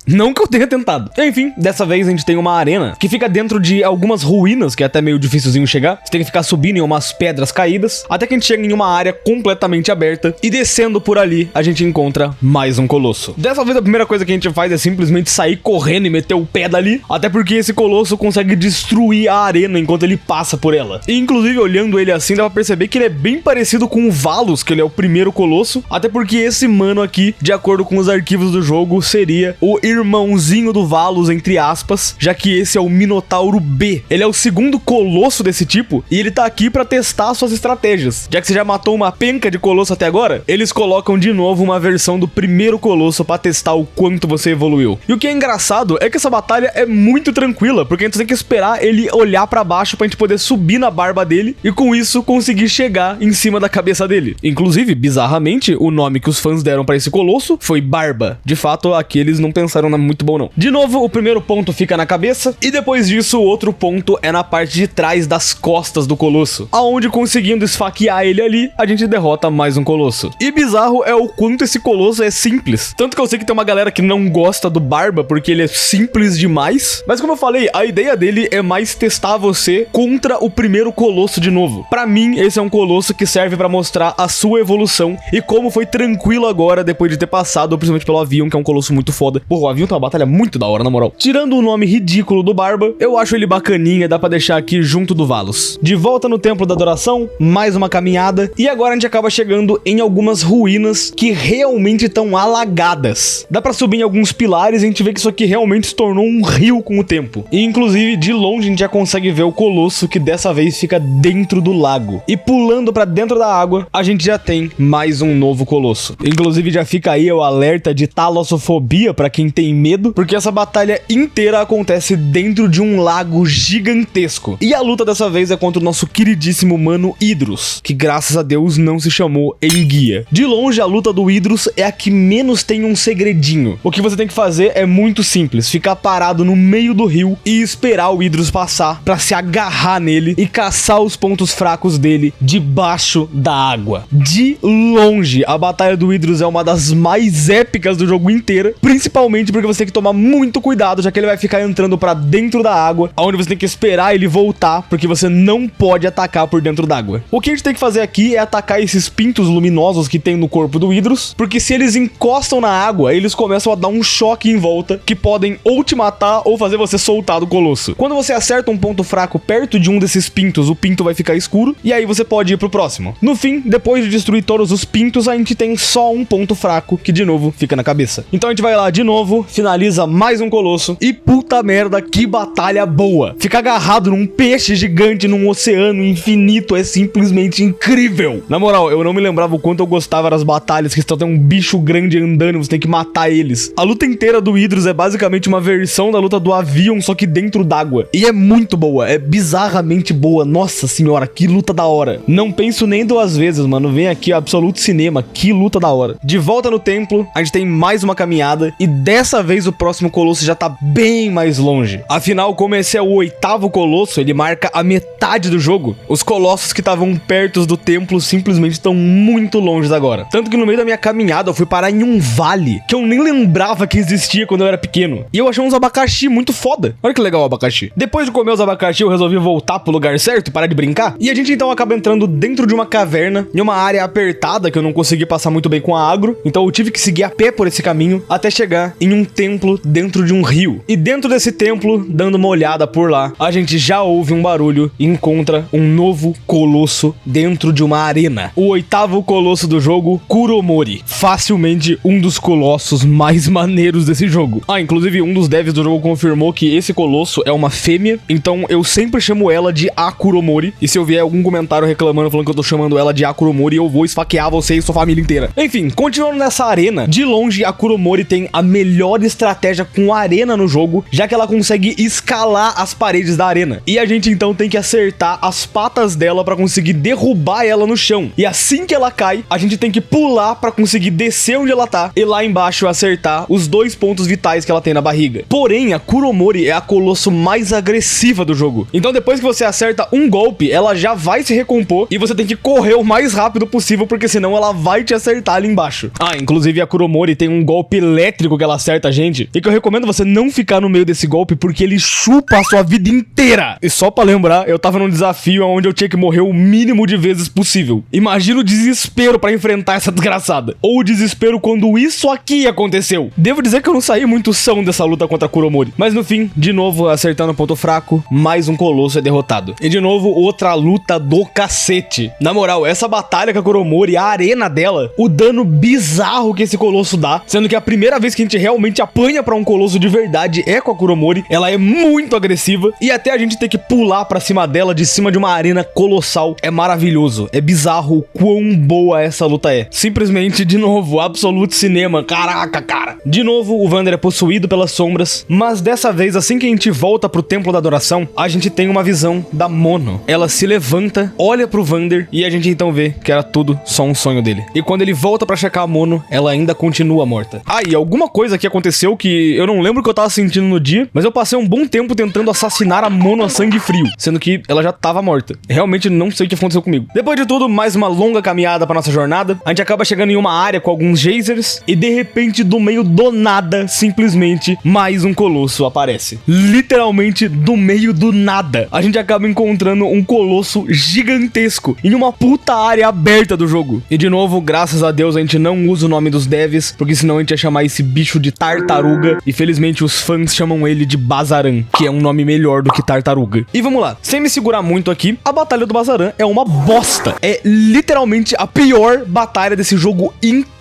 Não que eu tenha tentado. Enfim, dessa vez a gente tem uma arena que fica dentro de algumas ruínas, que é até meio dificilzinho chegar. Você tem que ficar subindo em umas pedras caídas, até que a gente chega em uma área completamente aberta. E descendo por ali, a gente encontra mais um colosso. Dessa vez a primeira coisa que a gente faz é simplesmente sair correndo e meter o pé dali. Até porque esse colosso consegue destruir a arena enquanto ele passa por ela. E inclusive, olhando ele assim, dá pra perceber que ele é bem parecido com o Valos, que ele é o primeiro colosso. Até porque esse mano aqui, de acordo com os arquivos do jogo, seria o irmãozinho do Valos, entre aspas, já que esse é o Minotauro B. Ele é o segundo colosso desse tipo e ele tá aqui pra testar suas estratégias. Já que você já matou uma penca de colosso até agora, eles colocam de novo uma versão do primeiro colosso pra testar o quanto você evoluiu. E o que é engraçado é que essa batalha é muito tranquila, porque a gente tem que esperar ele olhar pra baixo pra gente poder subir na barba dele e com isso conseguir chegar em cima da cabeça dele. Inclusive, bizarramente, o nome que os fãs deram pra esse colosso foi Barba. De fato, aqui eles não pensaram na muito bom não. De novo, o primeiro ponto fica na cabeça e depois disso o outro ponto é na parte de trás das costas do colosso, aonde conseguindo esfaquear ele ali, a gente derrota mais um colosso. E bizarro é o quanto esse colosso é simples. Tanto que eu sei que tem uma galera que não gosta do Barba porque ele é simples demais, mas como eu falei, a ideia dele é mais testar você contra o primeiro colosso de novo. Pra mim, esse é um colosso que serve pra mostrar a sua evolução e como foi tranquilo agora depois de ter passado, principalmente pelo avião, que é um colosso muito foda. Porra, o avião tá uma batalha muito da hora, na moral. Tirando o nome ridículo do Barba, eu acho ele bacaninha, dá pra deixar aqui junto do Valos. De volta no Templo da Adoração, mais uma caminhada, e agora a gente acaba chegando em algumas ruínas que realmente estão alagadas. Dá pra subir em alguns pilares e a gente vê que isso aqui realmente se tornou um rio com o tempo. E inclusive, de longe a gente já consegue ver o colosso que dessa vez fica dentro do lago. E pulando pra dentro da água, a gente já tem mais um novo colosso. Inclusive já fica aí o alerta de talassofobia pra quem tem medo, porque essa batalha inteira acontece dentro de um lago gigantesco. E a luta dessa vez é contra o nosso queridíssimo mano Hydrus, que graças a Deus não se chamou Enguia. De longe, a luta do Hydrus é a que menos tem um segredinho. O que você tem que fazer é muito simples, ficar parado no meio do rio e esperar o Hydrus passar pra se agarrar nele e caçar os pontos fracos dele debaixo da água. De longe, a batalha do Hydrus é uma das mais épicas do jogo inteiro, principalmente porque você tem que tomar muito cuidado, já que ele vai ficar entrando pra dentro da água, onde você tem que esperar ele voltar, porque você não pode atacar por dentro d'água. O que a gente tem que fazer aqui é atacar esses pintos luminosos que tem no corpo do Hydrus, porque se eles encostam na água, eles começam a dar um choque em volta, que podem ou te matar ou fazer você soltar do colosso. Quando você acerta um ponto fraco perto de um desses pintos, o pinto vai ficar escuro, e aí você pode ir pro próximo. No fim, depois de destruir todos os pintos, a gente tem só um ponto fraco, que de novo fica na cabeça. Então a gente vai lá de novo, finaliza mais um colosso, e puta merda, que batalha boa. Ficar agarrado num peixe gigante num oceano infinito é simplesmente incrível. Na moral, eu não me lembrava o quanto eu gostava das batalhas que só tem um bicho grande andando e você tem que matar eles. A luta inteira do Hydrus é basicamente uma versão da luta do Avion, só que dentro d'água. E é muito boa, é bizarramente boa. Nossa senhora, que luta da hora. Não penso nem duas vezes, mano. Vem aqui, Absolute Cinema, que luta da hora. De volta no templo, a gente tem mais uma caminhada e dessa vez o próximo colosso já tá bem mais longe. Afinal, como esse é o 8º colosso, ele marca a metade do jogo. Os colossos que estavam perto do templo simplesmente estão muito longe agora. Tanto que no meio da minha caminhada eu fui parar em um vale que eu nem lembrava que existia quando eu era pequeno. E eu achei uns abacaxi muito foda. Olha que legal o abacaxi. Depois de comer os abacaxi, eu resolvi voltar pro lugar certo e parar de brincar. E a gente então acaba entrando dentro de uma caverna, em uma área apertada que eu não consegui passar muito bem com a agro. Então eu tive que seguir a pé por esse caminho até chegar em um templo dentro de um rio. E dentro desse templo, dando uma olhada por lá, a gente já ouve um barulho e encontra um novo colosso dentro de uma arena. O 8º colosso do jogo, Kuromori. Facilmente um dos colossos mais maneiros desse jogo. Inclusive um dos devs do jogo confirmou que esse colosso é uma fêmea, então eu sempre chamo ela de Akuromori. E se eu vier algum comentário reclamando, falando que eu tô chamando ela de Akuromori, eu vou esfaquear você e sua família inteira. Enfim, continuando nessa arena, de longe a Kuromori tem a melhor melhor estratégia com arena no jogo, já que ela consegue escalar as paredes da arena. E a gente então tem que acertar as patas dela pra conseguir derrubar ela no chão. E assim que ela cai, a gente tem que pular pra conseguir descer onde ela tá e lá embaixo acertar os 2 pontos vitais que ela tem na barriga. Porém, a Kuromori é a colosso mais agressiva do jogo. Então depois que você acerta um golpe, ela já vai se recompor e você tem que correr o mais rápido possível, porque senão ela vai te acertar ali embaixo. Ah, inclusive a Kuromori tem um golpe elétrico que ela acerta a gente, e que eu recomendo você não ficar no meio desse golpe, porque ele chupa a sua vida inteira. E só pra lembrar, eu tava num desafio onde eu tinha que morrer o mínimo de vezes possível. Imagina o desespero pra enfrentar essa desgraçada. Ou o desespero quando isso aqui aconteceu. Devo dizer que eu não saí muito são dessa luta contra a Kuromori, mas no fim, de novo, acertando o ponto fraco, mais um colosso é derrotado. E de novo, outra luta do cacete. Na moral, essa batalha com a Kuromori, a arena dela, o dano bizarro que esse colosso dá, sendo que a primeira vez que a gente realmente apanha pra um colosso de verdade é com a Kuromori. Ela é muito agressiva e até a gente ter que pular pra cima dela, de cima de uma arena colossal, é maravilhoso. É bizarro o quão boa essa luta é. Simplesmente, de novo, absolute cinema. Caraca, cara. De novo, o Vander é possuído pelas sombras, mas dessa vez, assim que a gente volta pro Templo da Adoração, a gente tem uma visão da Mono. Ela se levanta, olha pro Vander e a gente então vê que era tudo só um sonho dele. E quando ele volta pra checar a Mono, ela ainda continua morta. Ah, e alguma coisa que aconteceu que eu não lembro o que eu tava sentindo no dia, mas eu passei um bom tempo tentando assassinar a Mono a sangue frio, sendo que ela já tava morta. Realmente não sei o que aconteceu comigo. Depois de tudo, mais uma longa caminhada pra nossa jornada. A gente acaba chegando em uma área com alguns geysers e de repente, do meio do nada, simplesmente mais um colosso aparece. Literalmente do meio do nada. A gente acaba encontrando um colosso gigantesco em uma puta área aberta do jogo. E de novo, graças a Deus, a gente não usa o nome dos devs, porque senão a gente ia chamar esse bicho de tartaruga. E felizmente os fãs chamam ele de Bazaran, que é um nome melhor do que tartaruga. E vamos lá, sem me segurar muito aqui, a batalha do Bazaran é uma bosta. É literalmente a pior batalha desse jogo inteiro.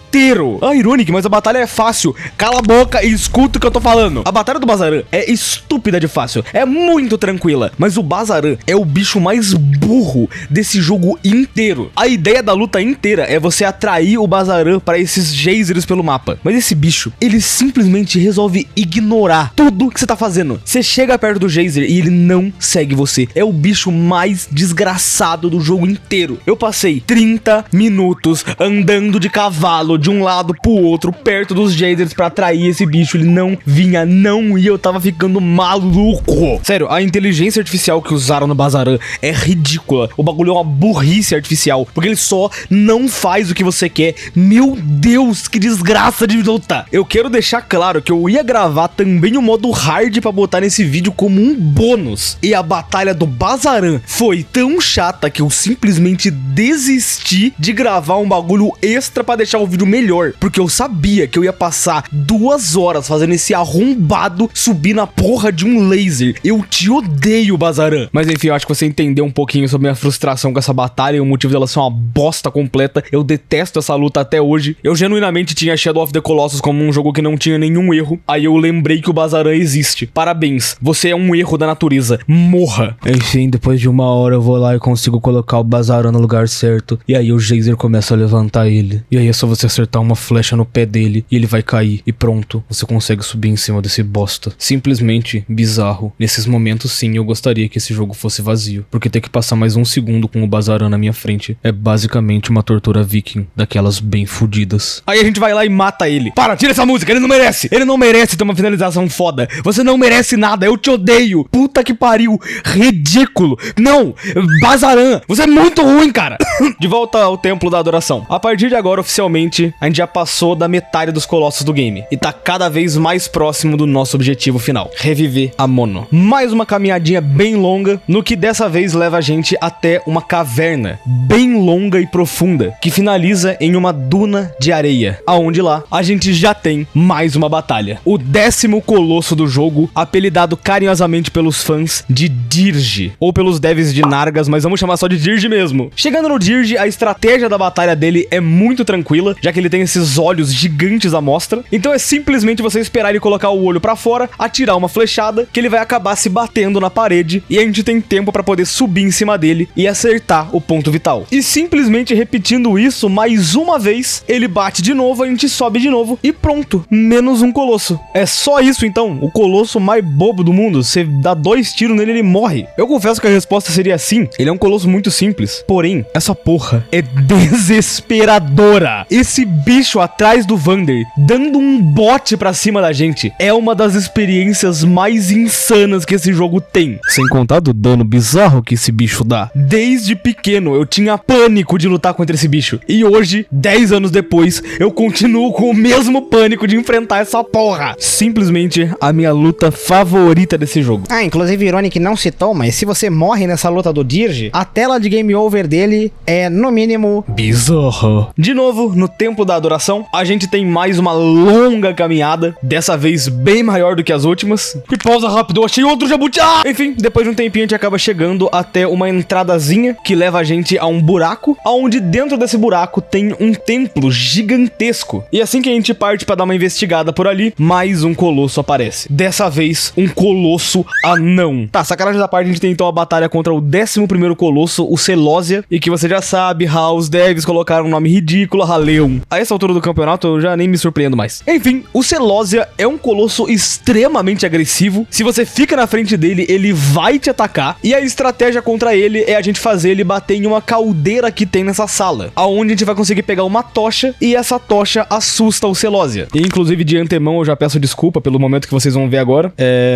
Ah, Ironic, mas a batalha é fácil. Cala a boca e escuta o que eu tô falando. A batalha do Bazaran é estúpida de fácil. É muito tranquila. Mas o Bazaran é o bicho mais burro desse jogo inteiro. A ideia da luta inteira é você atrair o Bazaran para esses geysers pelo mapa. Mas esse bicho, ele simplesmente resolve ignorar tudo que você tá fazendo. Você chega perto do geyser e ele não segue você. É o bicho mais desgraçado do jogo inteiro. Eu passei 30 minutos andando de cavalo de um lado pro outro, perto dos geysers pra atrair esse bicho. Ele não vinha, não ia, eu tava ficando maluco. Sério, a inteligência artificial que usaram no Bazaran é ridícula. O bagulho é uma burrice artificial, porque ele só não faz o que você quer. Meu Deus, que desgraça de luta. Eu quero deixar claro que eu ia gravar também o modo hard pra botar nesse vídeo como um bônus. E a batalha do Bazaran foi tão chata que eu simplesmente desisti de gravar um bagulho extra pra deixar o vídeo melhor, porque eu sabia que eu ia passar 2 horas fazendo esse arrombado subir na porra de um laser. Eu te odeio, Bazaran. Mas enfim, eu acho que você entendeu um pouquinho sobre a minha frustração com essa batalha e o motivo dela ser uma bosta completa. Eu detesto essa luta até hoje. Eu genuinamente tinha Shadow of the Colossus como um jogo que não tinha nenhum erro. Aí eu lembrei que o Bazaran existe. Parabéns, você é um erro da natureza. Morra. Enfim, depois de 1 hora eu vou lá e consigo colocar o Bazaran no lugar certo. E aí o geyser começa a levantar ele. E aí é só você acertar uma flecha no pé dele e ele vai cair. E pronto, você consegue subir em cima desse bosta. Simplesmente bizarro. Nesses momentos, sim, eu gostaria que esse jogo fosse vazio, porque ter que passar mais 1 segundo com o Bazaran na minha frente é basicamente uma tortura viking, daquelas bem fodidas. Aí a gente vai lá e mata ele. Para, tira essa música, ele não merece. Ele não merece ter uma finalização foda. Você não merece nada, eu te odeio. Puta que pariu, ridículo. Não, Bazaran, você é muito ruim, cara. De volta ao Templo da Adoração. A partir de agora, oficialmente, a gente já passou da metade dos colossos do game e tá cada vez mais próximo do nosso objetivo final, reviver a Mono. Mais uma caminhadinha bem longa, no que dessa vez leva a gente até uma caverna bem longa e profunda, que finaliza em uma duna de areia, aonde lá a gente já tem mais uma batalha. O 10º colosso do jogo, apelidado carinhosamente pelos fãs de Dirge, ou pelos devs de Nargas, mas vamos chamar só de Dirge mesmo. Chegando no Dirge, a estratégia da batalha dele é muito tranquila, já que ele tem esses olhos gigantes à mostra. Então é simplesmente você esperar ele colocar o olho pra fora, atirar uma flechada, que ele vai acabar se batendo na parede, e a gente tem tempo pra poder subir em cima dele e acertar o ponto vital. E simplesmente repetindo isso mais uma vez, ele bate de novo, a gente sobe de novo e pronto, menos um colosso. É só isso então, o colosso mais bobo do mundo, você dá 2 tiros nele e ele morre. Eu confesso que a resposta seria sim, ele é um colosso muito simples, porém, essa porra é desesperadora. Esse bicho atrás do Vander, dando um bote pra cima da gente, é uma das experiências mais insanas que esse jogo tem. Sem contar do dano bizarro que esse bicho dá. Desde pequeno eu tinha pânico de lutar contra esse bicho. E hoje, 10 anos depois, eu continuo com o mesmo pânico de enfrentar essa porra. Simplesmente a minha luta favorita desse jogo. Ah, inclusive Ironic não citou, mas se você morre nessa luta do Dirge, a tela de game over dele é, no mínimo, bizarro. De novo, no Templo da Adoração, a gente tem mais uma longa caminhada, dessa vez bem maior do que as últimas. E pausa rápido, eu achei outro jabuti. Enfim, depois de um tempinho a gente acaba chegando até uma entradazinha que leva a gente a um buraco, onde dentro desse buraco tem um templo gigantesco. E assim que a gente parte pra dar uma investigada por ali, mais um colosso aparece. Dessa vez, um colosso anão. Tá, sacanagem da parte, a gente tem então a batalha contra o 11º colosso, o Celósia, e que você já sabe, os devs colocaram um nome ridículo, Raleum. A essa altura do campeonato eu já nem me surpreendo mais. Enfim, o Celósia é um colosso extremamente agressivo. Se você fica na frente dele, ele vai te atacar. E a estratégia contra ele é a gente fazer ele bater em uma caldeira que tem nessa sala, aonde a gente vai conseguir pegar uma tocha e essa tocha assusta o Celósia. E inclusive de antemão eu já peço desculpa pelo momento que vocês vão ver agora.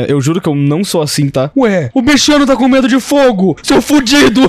Eu juro que eu não sou assim, tá? Ué, o bichano tá com medo de fogo, seu fudido!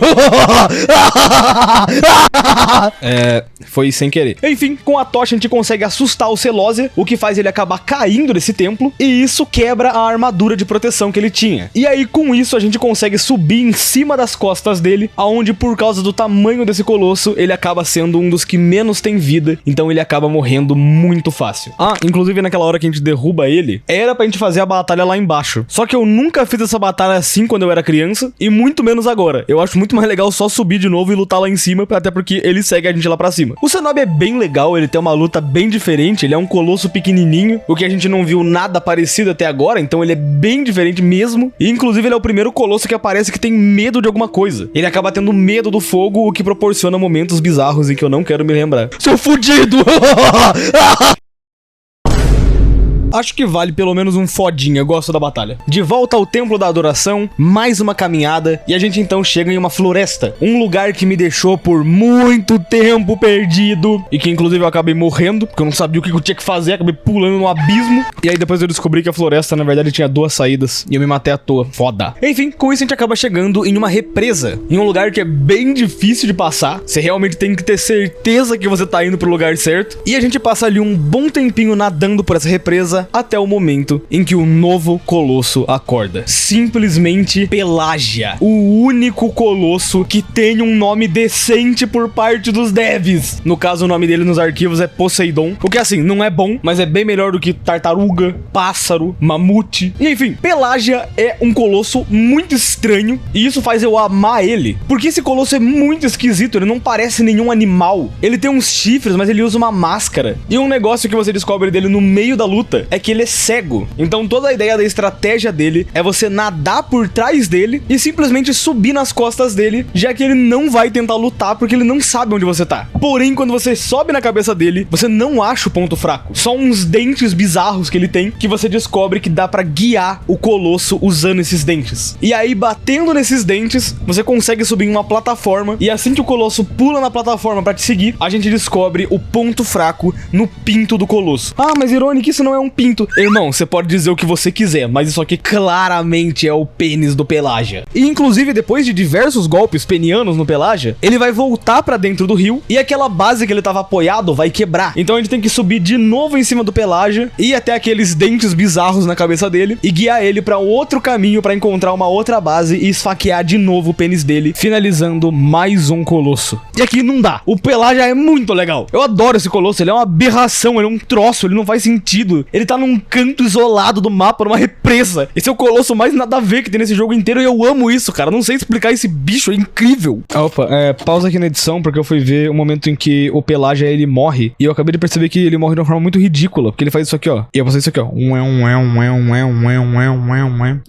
Foi sem querer. Enfim, com a tocha a gente consegue assustar o Celósia, o que faz ele acabar caindo desse templo, e isso quebra a armadura de proteção que ele tinha. E aí com isso a gente consegue subir em cima das costas dele, aonde por causa do tamanho desse colosso, ele acaba sendo um dos que menos tem vida, então ele acaba morrendo muito fácil. Inclusive naquela hora que a gente derruba ele, era pra gente fazer a batalha lá embaixo. Só que eu nunca fiz essa batalha assim quando eu era criança, e muito menos agora. Eu acho muito mais legal só subir de novo e lutar lá em cima, até porque ele segue a gente lá pra cima. O Cenobi é bem legal, ele tem uma luta bem diferente, ele é um colosso pequenininho, o que a gente não viu nada parecido até agora, então ele é bem diferente mesmo, e inclusive ele é o primeiro colosso que aparece que tem medo de alguma coisa. Ele acaba tendo medo do fogo, o que proporciona momentos bizarros em que eu não quero me lembrar. Seu fudido! Acho que vale pelo menos um fodinha, eu gosto da batalha. De volta ao Templo da Adoração, mais uma caminhada, e a gente então chega em uma floresta. Um lugar que me deixou por muito tempo perdido, e que inclusive eu acabei morrendo, porque eu não sabia o que eu tinha que fazer, acabei pulando no abismo. E aí depois eu descobri que a floresta, na verdade, tinha 2 saídas, e eu me matei à toa. Foda. Enfim, com isso a gente acaba chegando em uma represa, em um lugar que é bem difícil de passar. Você realmente tem que ter certeza que você tá indo pro lugar certo. E a gente passa ali um bom tempinho nadando por essa represa, até o momento em que o novo colosso acorda. Simplesmente Pelágia, o único colosso que tem um nome decente por parte dos devs. No caso, o nome dele nos arquivos é Poseidon, o que assim, não é bom, mas é bem melhor do que tartaruga, pássaro, mamute. E enfim, Pelágia é um colosso muito estranho, e isso faz eu amar ele, porque esse colosso é muito esquisito, ele não parece nenhum animal. Ele tem uns chifres, mas ele usa uma máscara. E um negócio que você descobre dele no meio da luta é que ele é cego. Então toda a ideia da estratégia dele é você nadar por trás dele e simplesmente subir nas costas dele, já que ele não vai tentar lutar porque ele não sabe onde você tá. Porém, quando você sobe na cabeça dele, você não acha o ponto fraco. Só uns dentes bizarros que ele tem, que você descobre que dá pra guiar o colosso usando esses dentes. E aí, batendo nesses dentes, você consegue subir em uma plataforma, e assim que o colosso pula na plataforma pra te seguir, a gente descobre o ponto fraco no pinto do colosso. Mas Ironic, isso não é um pinto. Irmão, você pode dizer o que você quiser, mas isso aqui claramente é o pênis do Pelágia. E inclusive, depois de diversos golpes penianos no Pelágia, ele vai voltar pra dentro do rio, e aquela base que ele tava apoiado vai quebrar. Então a gente tem que subir de novo em cima do Pelágia, ir até aqueles dentes bizarros na cabeça dele, e guiar ele pra outro caminho pra encontrar uma outra base e esfaquear de novo o pênis dele, finalizando mais um colosso. E aqui não dá. O Pelágia é muito legal. Eu adoro esse colosso, ele é uma aberração, ele é um troço, ele não faz sentido. Ele tá num canto isolado do mapa, numa represa. Esse é o colosso mais nada a ver que tem nesse jogo inteiro e eu amo isso, cara. Não sei explicar esse bicho, é incrível. Opa, pausa aqui na edição porque eu fui ver o momento em que o Pelagia, ele morre. E eu acabei de perceber que ele morre de uma forma muito ridícula, porque ele faz isso aqui, ó. E eu vou fazer isso aqui, ó.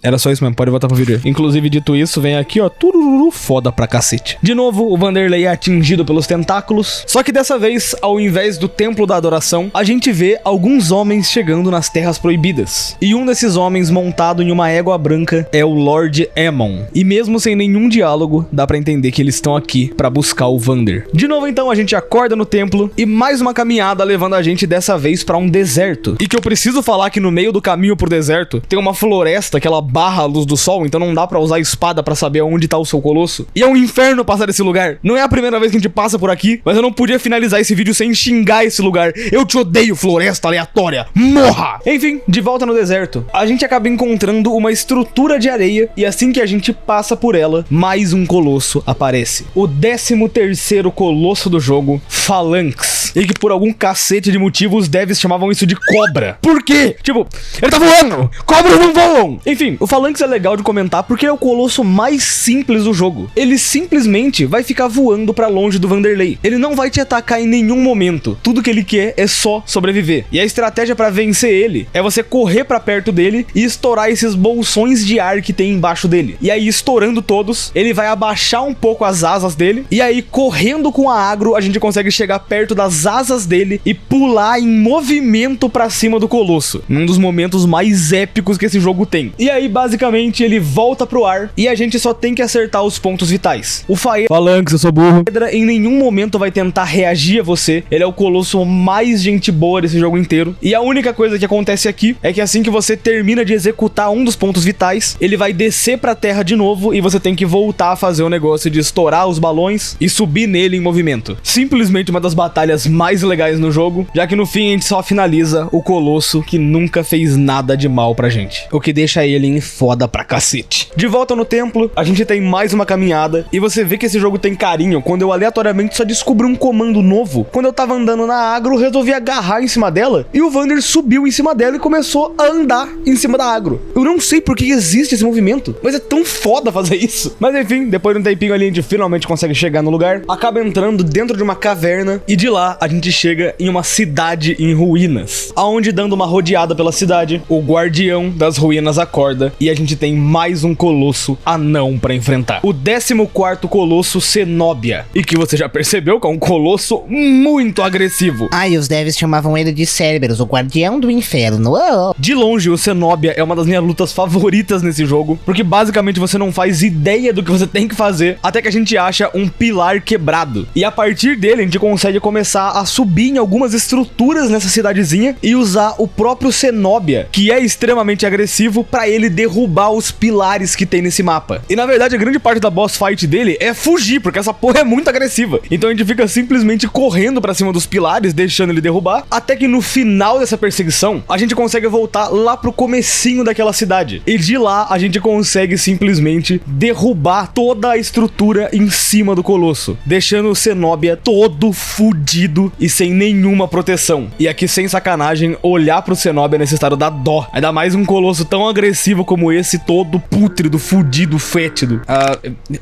Era só isso mesmo, pode voltar pro vídeo. Inclusive, dito isso, vem aqui, ó. Turururu, foda pra cacete. De novo, o Vanderlei é atingido pelos tentáculos. Só que dessa vez, ao invés do Templo da Adoração, a gente vê alguns homens chegando nas Terras Proibidas. E um desses homens, montado em uma égua branca, é o Lord Aemon. E mesmo sem nenhum diálogo, dá pra entender que eles estão aqui pra buscar o Vander. De novo, então, a gente acorda no templo e mais uma caminhada levando a gente dessa vez pra um deserto. E que eu preciso falar que no meio do caminho pro deserto tem uma floresta que ela barra a luz do sol, então não dá pra usar a espada pra saber onde tá o seu colosso. E é um inferno passar desse lugar. Não é a primeira vez que a gente passa por aqui, mas eu não podia finalizar esse vídeo sem xingar esse lugar. Eu te odeio, floresta aleatória. Morra! Enfim, de volta no deserto, a gente acaba encontrando uma estrutura de areia e assim que a gente passa por ela, mais um colosso aparece. O 13º colosso do jogo, Phalanx. E que por algum cacete de motivo os devs chamavam isso de cobra. Por quê? Tipo, ele tá voando! Cobras não voam! Enfim, o Phalanx é legal de comentar porque é o colosso mais simples do jogo. Ele simplesmente vai ficar voando pra longe do Vanderlei. Ele não vai te atacar em nenhum momento. Tudo que ele quer é só sobreviver. E a estratégia pra vencer ele é você correr pra perto dele e estourar esses bolsões de ar que tem embaixo dele. E aí, estourando todos, ele vai abaixar um pouco as asas dele. E aí, correndo com a agro, a gente consegue chegar perto das asas dele e pular em movimento pra cima do colosso. Num dos momentos mais épicos que esse jogo tem. E aí, basicamente, ele volta pro ar e a gente só tem que acertar os pontos vitais. O Phalanx, eu sou burro. Em nenhum momento vai tentar reagir a você. Ele é o colosso mais gente boa desse jogo inteiro. E a única coisa que acontece aqui é que assim que você termina de executar um dos pontos vitais, ele vai descer pra terra de novo e você tem que voltar a fazer o negócio de estourar os balões e subir nele em movimento. Simplesmente uma das batalhas mais legais no jogo, já que no fim a gente só finaliza o colosso que nunca fez nada de mal pra gente. O que deixa ele em foda pra cacete. De volta no templo, a gente tem mais uma caminhada e você vê que esse jogo tem carinho quando eu aleatoriamente só descobri um comando novo. Quando eu tava andando na agro, resolvi agarrar em cima dela e o Vander subiu em cima dela e começou a andar em cima da agro. Eu não sei por que existe esse movimento, mas é tão foda fazer isso. Mas enfim, depois de um tempinho ali a gente finalmente consegue chegar no lugar, acaba entrando dentro de uma caverna e de lá a gente chega em uma cidade em ruínas, aonde dando uma rodeada pela cidade, o guardião das ruínas acorda e a gente tem mais um colosso anão pra enfrentar. O 14º colosso, Cenobia, e que você já percebeu que é um colosso muito agressivo. E os devs chamavam ele de Cerberus, o guardião do inferno. De longe, o Cenobia é uma das minhas lutas favoritas nesse jogo, porque basicamente você não faz ideia do que você tem que fazer até que a gente acha um pilar quebrado. E a partir dele a gente consegue começar a subir em algumas estruturas nessa cidadezinha e usar o próprio Cenobia, que é extremamente agressivo, pra ele derrubar os pilares que tem nesse mapa. E na verdade a grande parte da boss fight dele é fugir, porque essa porra é muito agressiva. Então a gente fica simplesmente correndo pra cima dos pilares, deixando ele derrubar, até que no final dessa perseguição, a gente consegue voltar lá pro comecinho daquela cidade. E de lá, a gente consegue simplesmente derrubar toda a estrutura em cima do colosso, deixando o Cenobia todo fudido e sem nenhuma proteção. E aqui, sem sacanagem, olhar pro Cenobia nesse estado dá dó. Ainda mais um colosso tão agressivo como esse, todo pútrido, fudido, fétido.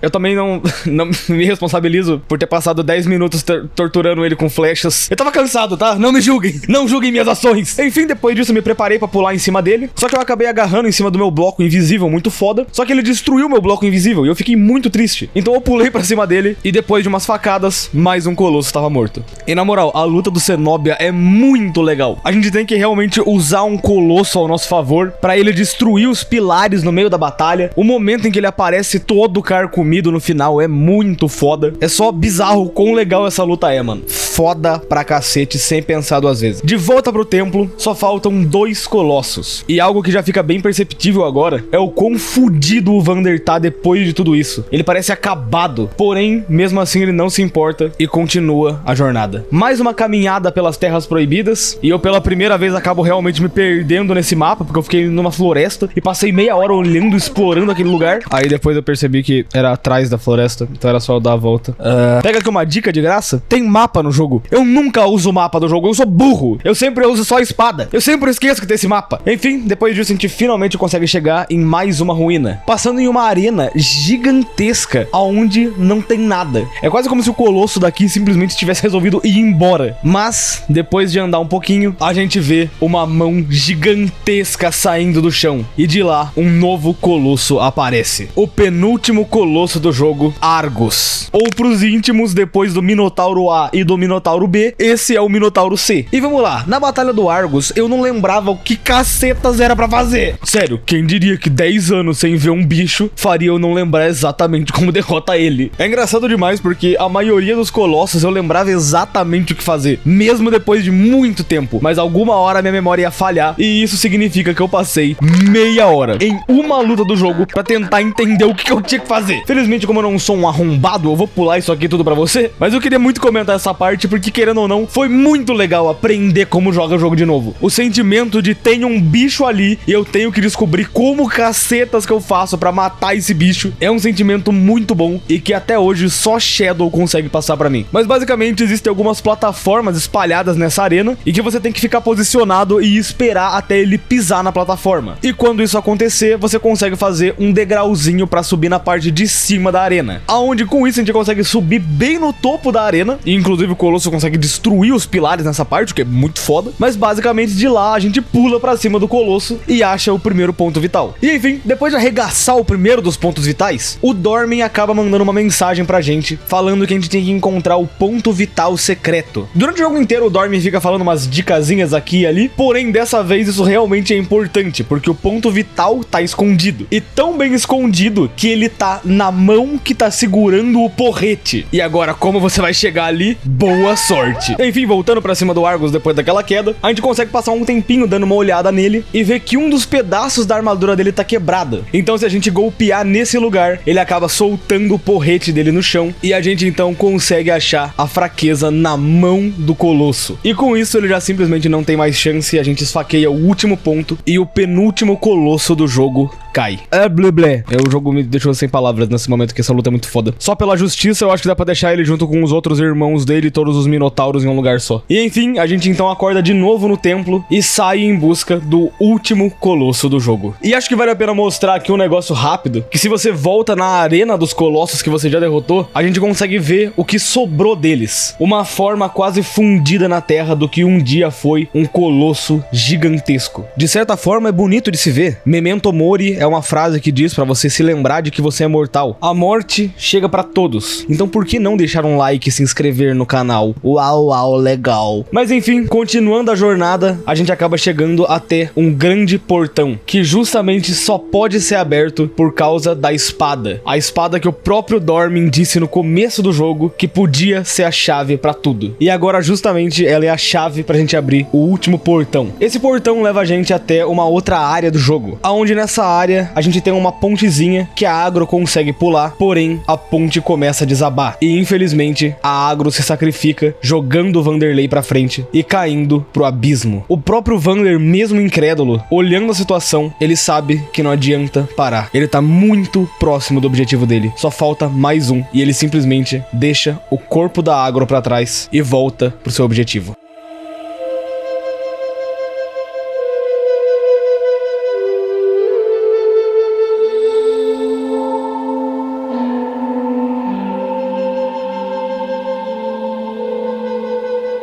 Eu também não me responsabilizo por ter passado 10 minutos torturando ele com flechas. Eu tava cansado, tá? Não me julguem. Não julguem minhas ações. Enfim, depois disso eu me preparei pra pular em cima dele. Só que eu acabei agarrando em cima do meu bloco invisível, muito foda. Só que ele destruiu meu bloco invisível e eu fiquei muito triste. Então eu pulei pra cima dele e depois de umas facadas, mais um colosso tava morto. E na moral, a luta do Cenobia é muito legal. A gente tem que realmente usar um colosso ao nosso favor pra ele destruir os pilares no meio da batalha. O momento em que ele aparece todo carcomido no final é muito foda. É só bizarro quão legal essa luta é, mano. Foda pra cacete, sem pensar duas vezes. De volta pro templo, só faltam 2 colossos. E algo que já fica bem perceptível agora é o quão fudido o Vander tá depois de tudo isso. Ele parece acabado, porém, mesmo assim ele não se importa e continua a jornada. Mais uma caminhada pelas terras proibidas, e eu pela primeira vez acabo realmente me perdendo nesse mapa, porque eu fiquei numa floresta e passei meia hora olhando, explorando aquele lugar. Aí depois eu percebi que era atrás da floresta, então era só eu dar a volta. Pega aqui uma dica de graça, tem mapa no jogo. Eu nunca uso o mapa do jogo, eu sou burro. Eu sempre uso só a espada. Eu sempre esqueço que tem esse mapa. Enfim, depois disso a gente finalmente consegue chegar em mais uma ruína, passando em uma arena gigantesca, aonde não tem nada. É quase como se o colosso daqui simplesmente tivesse resolvido ir embora. Mas, depois de andar um pouquinho, a gente vê uma mão gigantesca saindo do chão. E de lá, um novo colosso aparece. O penúltimo colosso do jogo, Argus. Ou pros íntimos, depois do Minotauro A e do Minotauro B, esse é o Minotauro C. E vamos lá, na batalha do Argus, eu não lembrava o que cacetas era pra fazer. Sério, quem diria que 10 anos sem ver um bicho faria eu não lembrar exatamente como derrota ele. É engraçado demais porque a maioria dos colossos eu lembrava exatamente o que fazer, mesmo depois de muito tempo. Mas alguma hora minha memória ia falhar e isso significa que eu passei meia hora em uma luta do jogo pra tentar entender o que eu tinha que fazer. Felizmente, como eu não sou um arrombado, eu vou pular isso aqui tudo pra você. Mas eu queria muito comentar essa parte porque, querendo ou não, foi muito legal aprender como joga o jogo de novo. O sentimento de tem um bicho ali e eu tenho que descobrir como cacetas que eu faço pra matar esse bicho é um sentimento muito bom e que até hoje só Shadow consegue passar pra mim. Mas basicamente existem algumas plataformas espalhadas nessa arena e que você tem que ficar posicionado e esperar até ele pisar na plataforma. E quando isso acontecer, você consegue fazer um degrauzinho pra subir na parte de cima da arena, aonde com isso a gente consegue subir bem no topo da arena, e inclusive o Colosso consegue destruir os pilares nessa parte, o que é muito foda. Mas basicamente de lá a gente pula pra cima do Colosso e acha o primeiro ponto vital. E enfim, depois de arregaçar o primeiro dos pontos vitais, o Dormin acaba mandando uma mensagem pra gente, falando que a gente tem que encontrar o ponto vital secreto. Durante o jogo inteiro o Dormin fica falando umas dicasinhas aqui e ali, porém dessa vez isso realmente é importante, porque o ponto vital tá escondido. E tão bem escondido que ele tá na mão que tá segurando o porrete. E agora, como você vai chegar ali? Boa sorte. Enfim, voltando pra cima do Argus depois daquela queda, a gente consegue passar um tempinho dando uma olhada nele e ver que um dos pedaços da armadura dele tá quebrada. Então se a gente golpear nesse lugar, ele acaba soltando o porrete dele no chão e a gente então consegue achar a fraqueza na mão do Colosso. E com isso ele já simplesmente não tem mais chance e a gente esfaqueia o último ponto e o penúltimo Colosso do jogo cai. Blé blé. O jogo me deixou sem palavras nesse momento, que essa luta é muito foda. Só pela justiça eu acho que dá pra deixar ele junto com os outros irmãos dele e todos os minotauros em um lugar só. E enfim, a gente então acorda de novo no templo e sai em busca do último Colosso do jogo. E acho que vale a pena mostrar aqui um negócio rápido, que se você volta na arena dos Colossos que você já derrotou, a gente consegue ver o que sobrou deles. Uma forma quase fundida na terra do que um dia foi um Colosso gigantesco. De certa forma é bonito de se ver. Memento Mori é uma frase que diz pra você se lembrar de que você é mortal. A morte chega pra todos. Então por que não deixar um like e se inscrever no canal? Uau, legal. Mas enfim, continuando a jornada, a gente acaba chegando até um grande portão, que justamente só pode ser aberto por causa da espada. A espada que o próprio Dormin disse no começo do jogo que podia ser a chave pra tudo. E agora justamente ela é a chave pra gente abrir o último portão. Esse portão leva a gente até uma outra área do jogo, aonde nessa área a gente tem uma pontezinha que a Agro consegue pular, porém a ponte começa a desabar e infelizmente a Agro se sacrifica jogando o Vanderlei pra frente e caindo pro abismo. O próprio Vander, mesmo incrédulo, olhando a situação, ele sabe que não adianta parar. Ele tá muito próximo do objetivo dele, só falta mais um e ele simplesmente deixa o corpo da Agro pra trás e volta pro seu objetivo.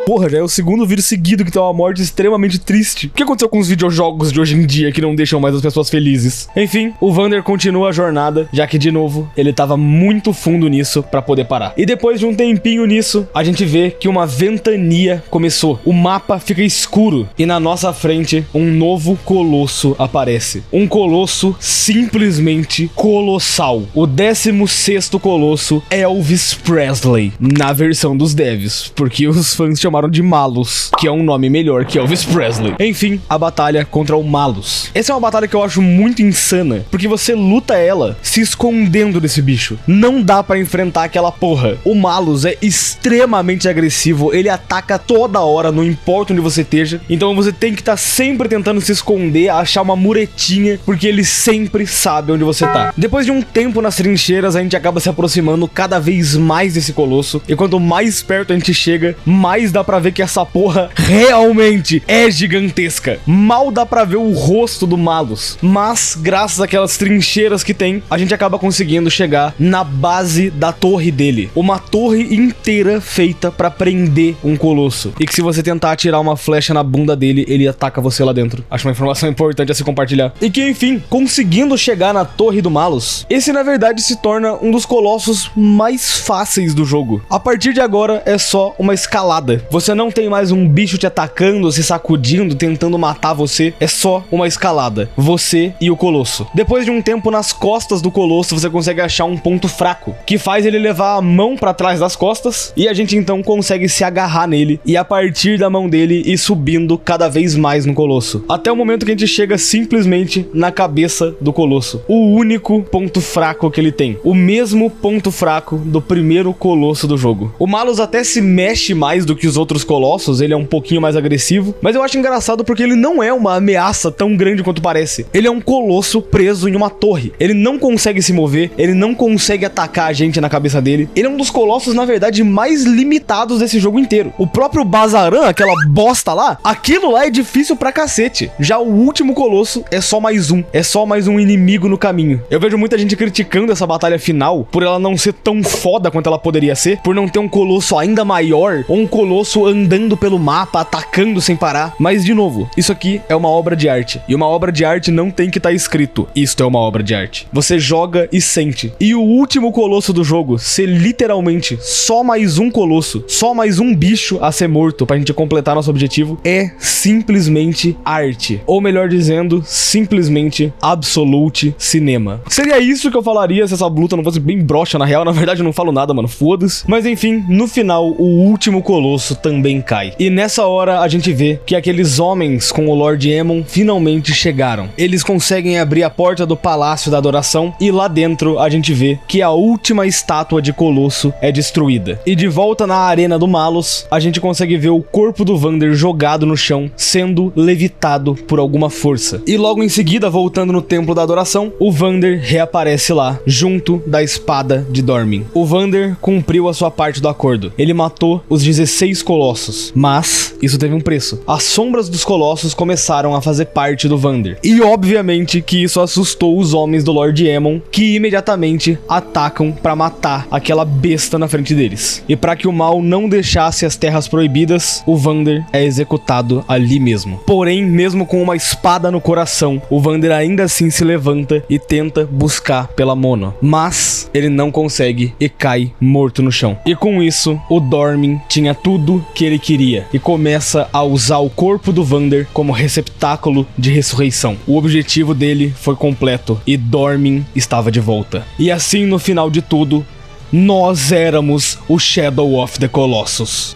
Porra, já é o segundo vídeo seguido que tem uma morte extremamente triste. O que aconteceu com os videojogos de hoje em dia que não deixam mais as pessoas felizes? Enfim, o Vander continua a jornada, já que, de novo, ele tava muito fundo nisso pra poder parar. E depois de um tempinho nisso, a gente vê que uma ventania começou. O mapa fica escuro e na nossa frente, um novo Colosso aparece. Um Colosso simplesmente colossal. O 16º Colosso, Elvis Presley, na versão dos devs, porque os fãs chamaram de Malus, que é um nome melhor que Elvis Presley. Enfim, a batalha contra o Malus. Essa é uma batalha que eu acho muito insana, porque você luta ela se escondendo desse bicho. Não dá pra enfrentar aquela porra. O Malus é extremamente agressivo, ele ataca toda hora, não importa onde você esteja. Então você tem que estar sempre tentando se esconder, achar uma muretinha, porque ele sempre sabe onde você tá. Depois de um tempo nas trincheiras, a gente acaba se aproximando cada vez mais desse Colosso, e quanto mais perto a gente chega, mais dá pra ver que essa porra realmente é gigantesca. Mal dá pra ver o rosto do Malus, mas graças àquelas trincheiras que tem, a gente acaba conseguindo chegar na base da torre dele. Uma torre inteira feita pra prender um colosso, e que se você tentar atirar uma flecha na bunda dele, ele ataca você lá dentro. Acho uma informação importante a se compartilhar. E que, enfim, conseguindo chegar na torre do Malus, esse na verdade se torna um dos colossos mais fáceis do jogo. A partir de agora é só uma escalada. Você não tem mais um bicho te atacando, se sacudindo, tentando matar você. É só uma escalada. Você e o colosso. Depois de um tempo nas costas do colosso, você consegue achar um ponto fraco, que faz ele levar a mão pra trás das costas, e a gente então consegue se agarrar nele, e a partir da mão dele ir subindo cada vez mais no colosso. Até o momento que a gente chega simplesmente na cabeça do colosso. O único ponto fraco que ele tem. O mesmo ponto fraco do primeiro colosso do jogo. O Malus até se mexe mais do que os outros colossos, ele é um pouquinho mais agressivo, mas eu acho engraçado porque ele não é uma ameaça tão grande quanto parece. Ele é um colosso preso em uma torre. Ele não consegue se mover, ele não consegue atacar a gente na cabeça dele. Ele é um dos colossos, na verdade, mais limitados desse jogo inteiro. O próprio Bazaran, aquela bosta lá, aquilo lá é difícil pra cacete. Já o último colosso é só mais um. É só mais um inimigo no caminho. Eu vejo muita gente criticando essa batalha final por ela não ser tão foda quanto ela poderia ser, por não ter um colosso ainda maior, ou um colosso andando pelo mapa, atacando sem parar. Mas, de novo, isso aqui é uma obra de arte. E uma obra de arte não tem que estar escrito: isto é uma obra de arte. Você joga e sente. E o último colosso do jogo ser literalmente só mais um colosso, só mais um bicho a ser morto pra gente completar nosso objetivo, é simplesmente arte. Ou melhor dizendo, simplesmente absolute cinema. Seria isso que eu falaria se essa luta não fosse bem broxa, na real. Na verdade eu não falo nada, mano, foda-se. Mas enfim, no final, o último colosso também cai. E nessa hora a gente vê que aqueles homens com o Lord Aemon finalmente chegaram. Eles conseguem abrir a porta do Palácio da Adoração, e lá dentro a gente vê que a última estátua de colosso é destruída. E de volta na arena do Malus, a gente consegue ver o corpo do Vander jogado no chão, sendo levitado por alguma força. E logo em seguida, voltando no Templo da Adoração, o Vander reaparece lá, junto da espada de Dormin. O Vander cumpriu a sua parte do acordo. Ele matou os 16 colossos, mas isso teve um preço. As sombras dos colossos começaram a fazer parte do Vander. E obviamente que isso assustou os homens do Lord Aemon, que imediatamente atacam pra matar aquela besta na frente deles. E para que o mal não deixasse as terras proibidas, o Vander é executado ali mesmo. Porém, mesmo com uma espada no coração, o Vander ainda assim se levanta e tenta buscar pela Mono. Mas ele não consegue e cai morto no chão. E com isso, o Dormin tinha tudo que ele queria e começa a usar o corpo do Vander como receptáculo de ressurreição. O objetivo dele foi completo e Dormin estava de volta. E assim, no final de tudo, nós éramos o Shadow of the Colossus.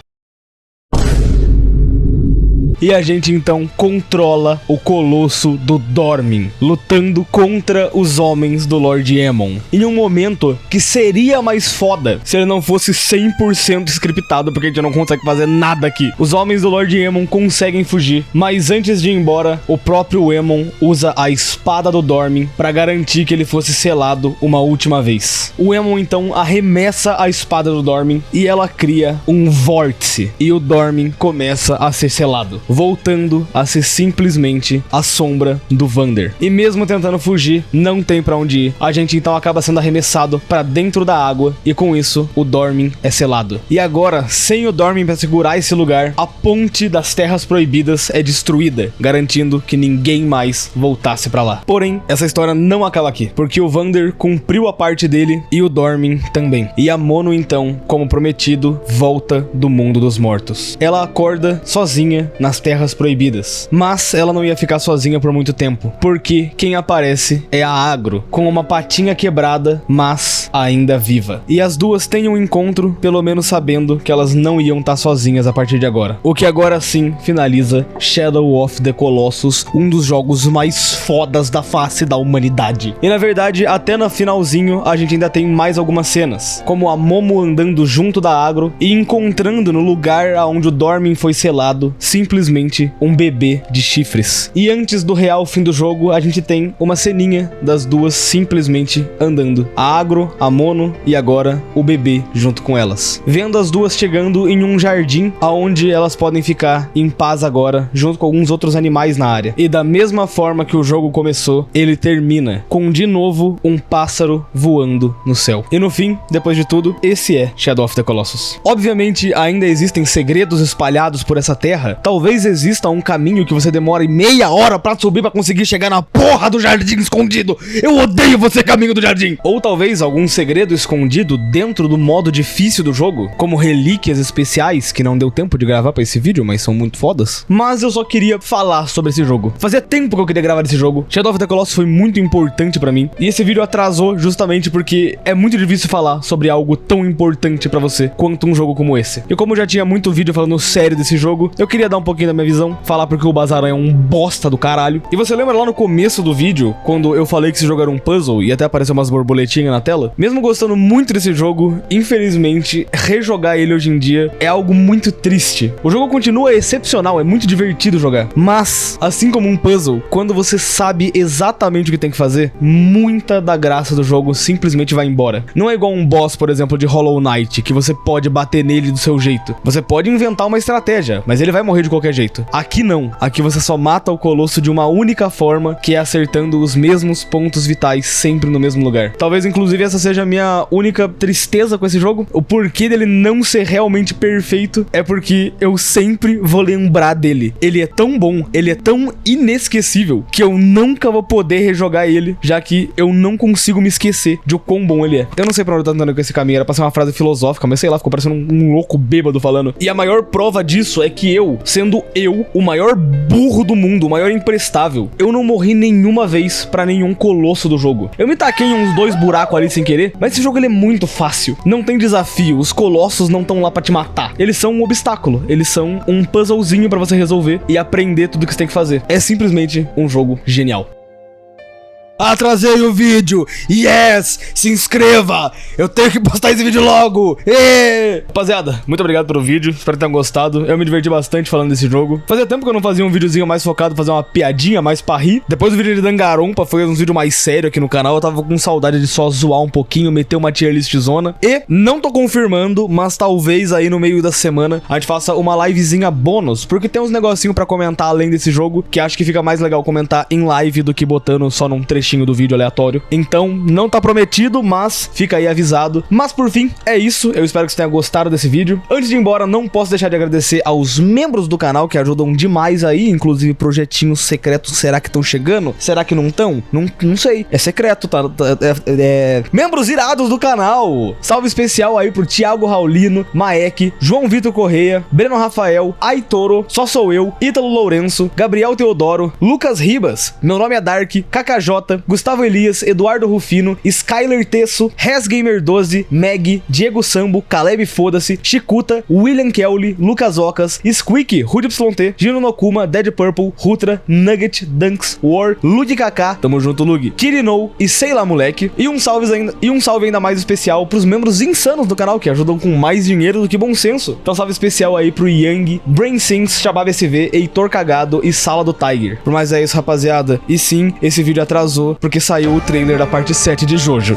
E a gente então controla o colosso do Dormin, lutando contra os homens do Lord Aemon, em um momento que seria mais foda se ele não fosse 100% scriptado, porque a gente não consegue fazer nada aqui. Os homens do Lord Aemon conseguem fugir, mas antes de ir embora, o próprio Aemon usa a espada do Dormin para garantir que ele fosse selado uma última vez. O Aemon então arremessa a espada do Dormin e ela cria um vórtice, e o Dormin começa a ser selado, voltando a ser simplesmente a sombra do Vander. E mesmo tentando fugir, não tem pra onde ir. A gente então acaba sendo arremessado pra dentro da água, e com isso, o Dormin é selado. E agora, sem o Dormin pra segurar esse lugar, a ponte das Terras Proibidas é destruída, garantindo que ninguém mais voltasse pra lá. Porém, essa história não acaba aqui, porque o Vander cumpriu a parte dele e o Dormin também. E a Mono então, como prometido, volta do mundo dos mortos. Ela acorda sozinha nas Terras Proibidas, mas ela não ia ficar sozinha por muito tempo, porque quem aparece é a Agro, com uma patinha quebrada, mas ainda viva. E as duas têm um encontro, pelo menos sabendo que elas não iam estar sozinhas a partir de agora. O que agora sim finaliza Shadow of the Colossus, um dos jogos mais fodas da face da humanidade. E na verdade, até no finalzinho, a gente ainda tem mais algumas cenas, como a Momo andando junto da Agro e encontrando no lugar onde o Dormin foi selado, simplesmente um bebê de chifres. E antes do real fim do jogo, a gente tem uma ceninha das duas simplesmente andando. A Agro a Mono e agora o bebê junto com elas. Vendo as duas chegando em um jardim aonde elas podem ficar em paz agora, junto com alguns outros animais na área. E da mesma forma que o jogo começou, ele termina com de novo um pássaro voando no céu. E no fim, depois de tudo, esse é Shadow of the Colossus. Obviamente, ainda existem segredos espalhados por essa terra. Talvez exista um caminho que você demore meia hora pra subir pra conseguir chegar na porra do jardim escondido. Eu odeio você, caminho do jardim. Ou talvez algum segredo escondido dentro do modo difícil do jogo, como relíquias especiais, que não deu tempo de gravar pra esse vídeo, mas são muito fodas. Mas eu só queria falar sobre esse jogo. Fazia tempo que eu queria gravar esse jogo. Shadow of the Colossus foi muito importante pra mim, e esse vídeo atrasou justamente porque é muito difícil falar sobre algo tão importante pra você quanto um jogo como esse. E como eu já tinha muito vídeo falando sério desse jogo, eu queria dar um pouquinho da minha visão, falar porque o Bazaran é um bosta do caralho. E você lembra lá no começo do vídeo, quando eu falei que esse jogo era um puzzle e até apareceu umas borboletinhas na tela? Mesmo gostando muito desse jogo, infelizmente, rejogar ele hoje em dia é algo muito triste. O jogo continua excepcional, é muito divertido jogar, mas, assim como um puzzle, quando você sabe exatamente o que tem que fazer, muita da graça do jogo simplesmente vai embora. Não é igual um boss, por exemplo, de Hollow Knight, que você pode bater nele do seu jeito. Você pode inventar uma estratégia, mas ele vai morrer de qualquer jeito. Aqui não. Aqui você só mata o colosso de uma única forma, que é acertando os mesmos pontos vitais sempre no mesmo lugar. Talvez, inclusive, essa seja a minha única tristeza com esse jogo. O porquê dele não ser realmente perfeito é porque eu sempre vou lembrar dele. Ele é tão bom, ele é tão inesquecível, que eu nunca vou poder rejogar ele, já que eu não consigo me esquecer de o quão bom ele é. Eu não sei pra onde eu tô andando com esse caminho, era pra ser uma frase filosófica, mas sei lá, ficou parecendo um louco bêbado falando. E a maior prova disso é que eu, sendo eu, o maior burro do mundo, o maior imprestável, eu não morri nenhuma vez pra nenhum colosso do jogo. Eu me taquei em uns 2 buracos ali sem querer, mas esse jogo ele é muito fácil. Não tem desafio, os colossos não estão lá pra te matar. Eles são um obstáculo, eles são um puzzlezinho pra você resolver e aprender tudo que você tem que fazer. É simplesmente um jogo genial. Atrasei o vídeo. Yes! Se inscreva! Eu tenho que postar esse vídeo logo! Rapaziada, muito obrigado pelo vídeo. Espero que tenham gostado. Eu me diverti bastante falando desse jogo. Fazia tempo que eu não fazia um videozinho mais focado, fazer uma piadinha mais pra rir. Depois do vídeo de Danganronpa, foi um vídeo mais sério aqui no canal. Eu tava com saudade de só zoar um pouquinho, meter uma tier list zona. E não tô confirmando, mas talvez aí no meio da semana a gente faça uma livezinha bônus, porque tem uns negocinho pra comentar além desse jogo, que acho que fica mais legal comentar em live do que botando só num trechinho do vídeo aleatório. Então, não tá prometido, mas fica aí avisado. Mas por fim, é isso. Eu espero que você tenha gostado desse vídeo. Antes de ir embora, não posso deixar de agradecer aos membros do canal que ajudam demais aí, inclusive projetinhos secretos. Será que estão chegando? Será que não estão? Não sei. É secreto, tá? Membros irados do canal. Salve especial aí pro Thiago Raulino, Maek, João Vitor Correia, Breno Rafael, Aitoro, Só Sou Eu, Ítalo Lourenço, Gabriel Teodoro, Lucas Ribas, Meu Nome é Dark, KKJ, Gustavo Elias, Eduardo Rufino, Skyler Tesso, ResGamer12, Meg, Diego Sambo, Caleb Foda-se, Chikuta, William Kelly, Lucas Ocas, Squeak, RudyYT, Gino Nokuma, Dead Purple, Rutra, Nugget, Dunks, War, Lug KK, tamo junto Lug, Kirinou e Sei Lá Moleque. E um salve ainda mais especial pros membros insanos do canal que ajudam com mais dinheiro do que bom senso. Então salve especial aí pro Yang, BrainSings, Shabab SV, Heitor Cagado e Sala do Tiger. Por mais é isso, rapaziada. E sim, esse vídeo atrasou porque saiu o trailer da parte 7 de Jojo.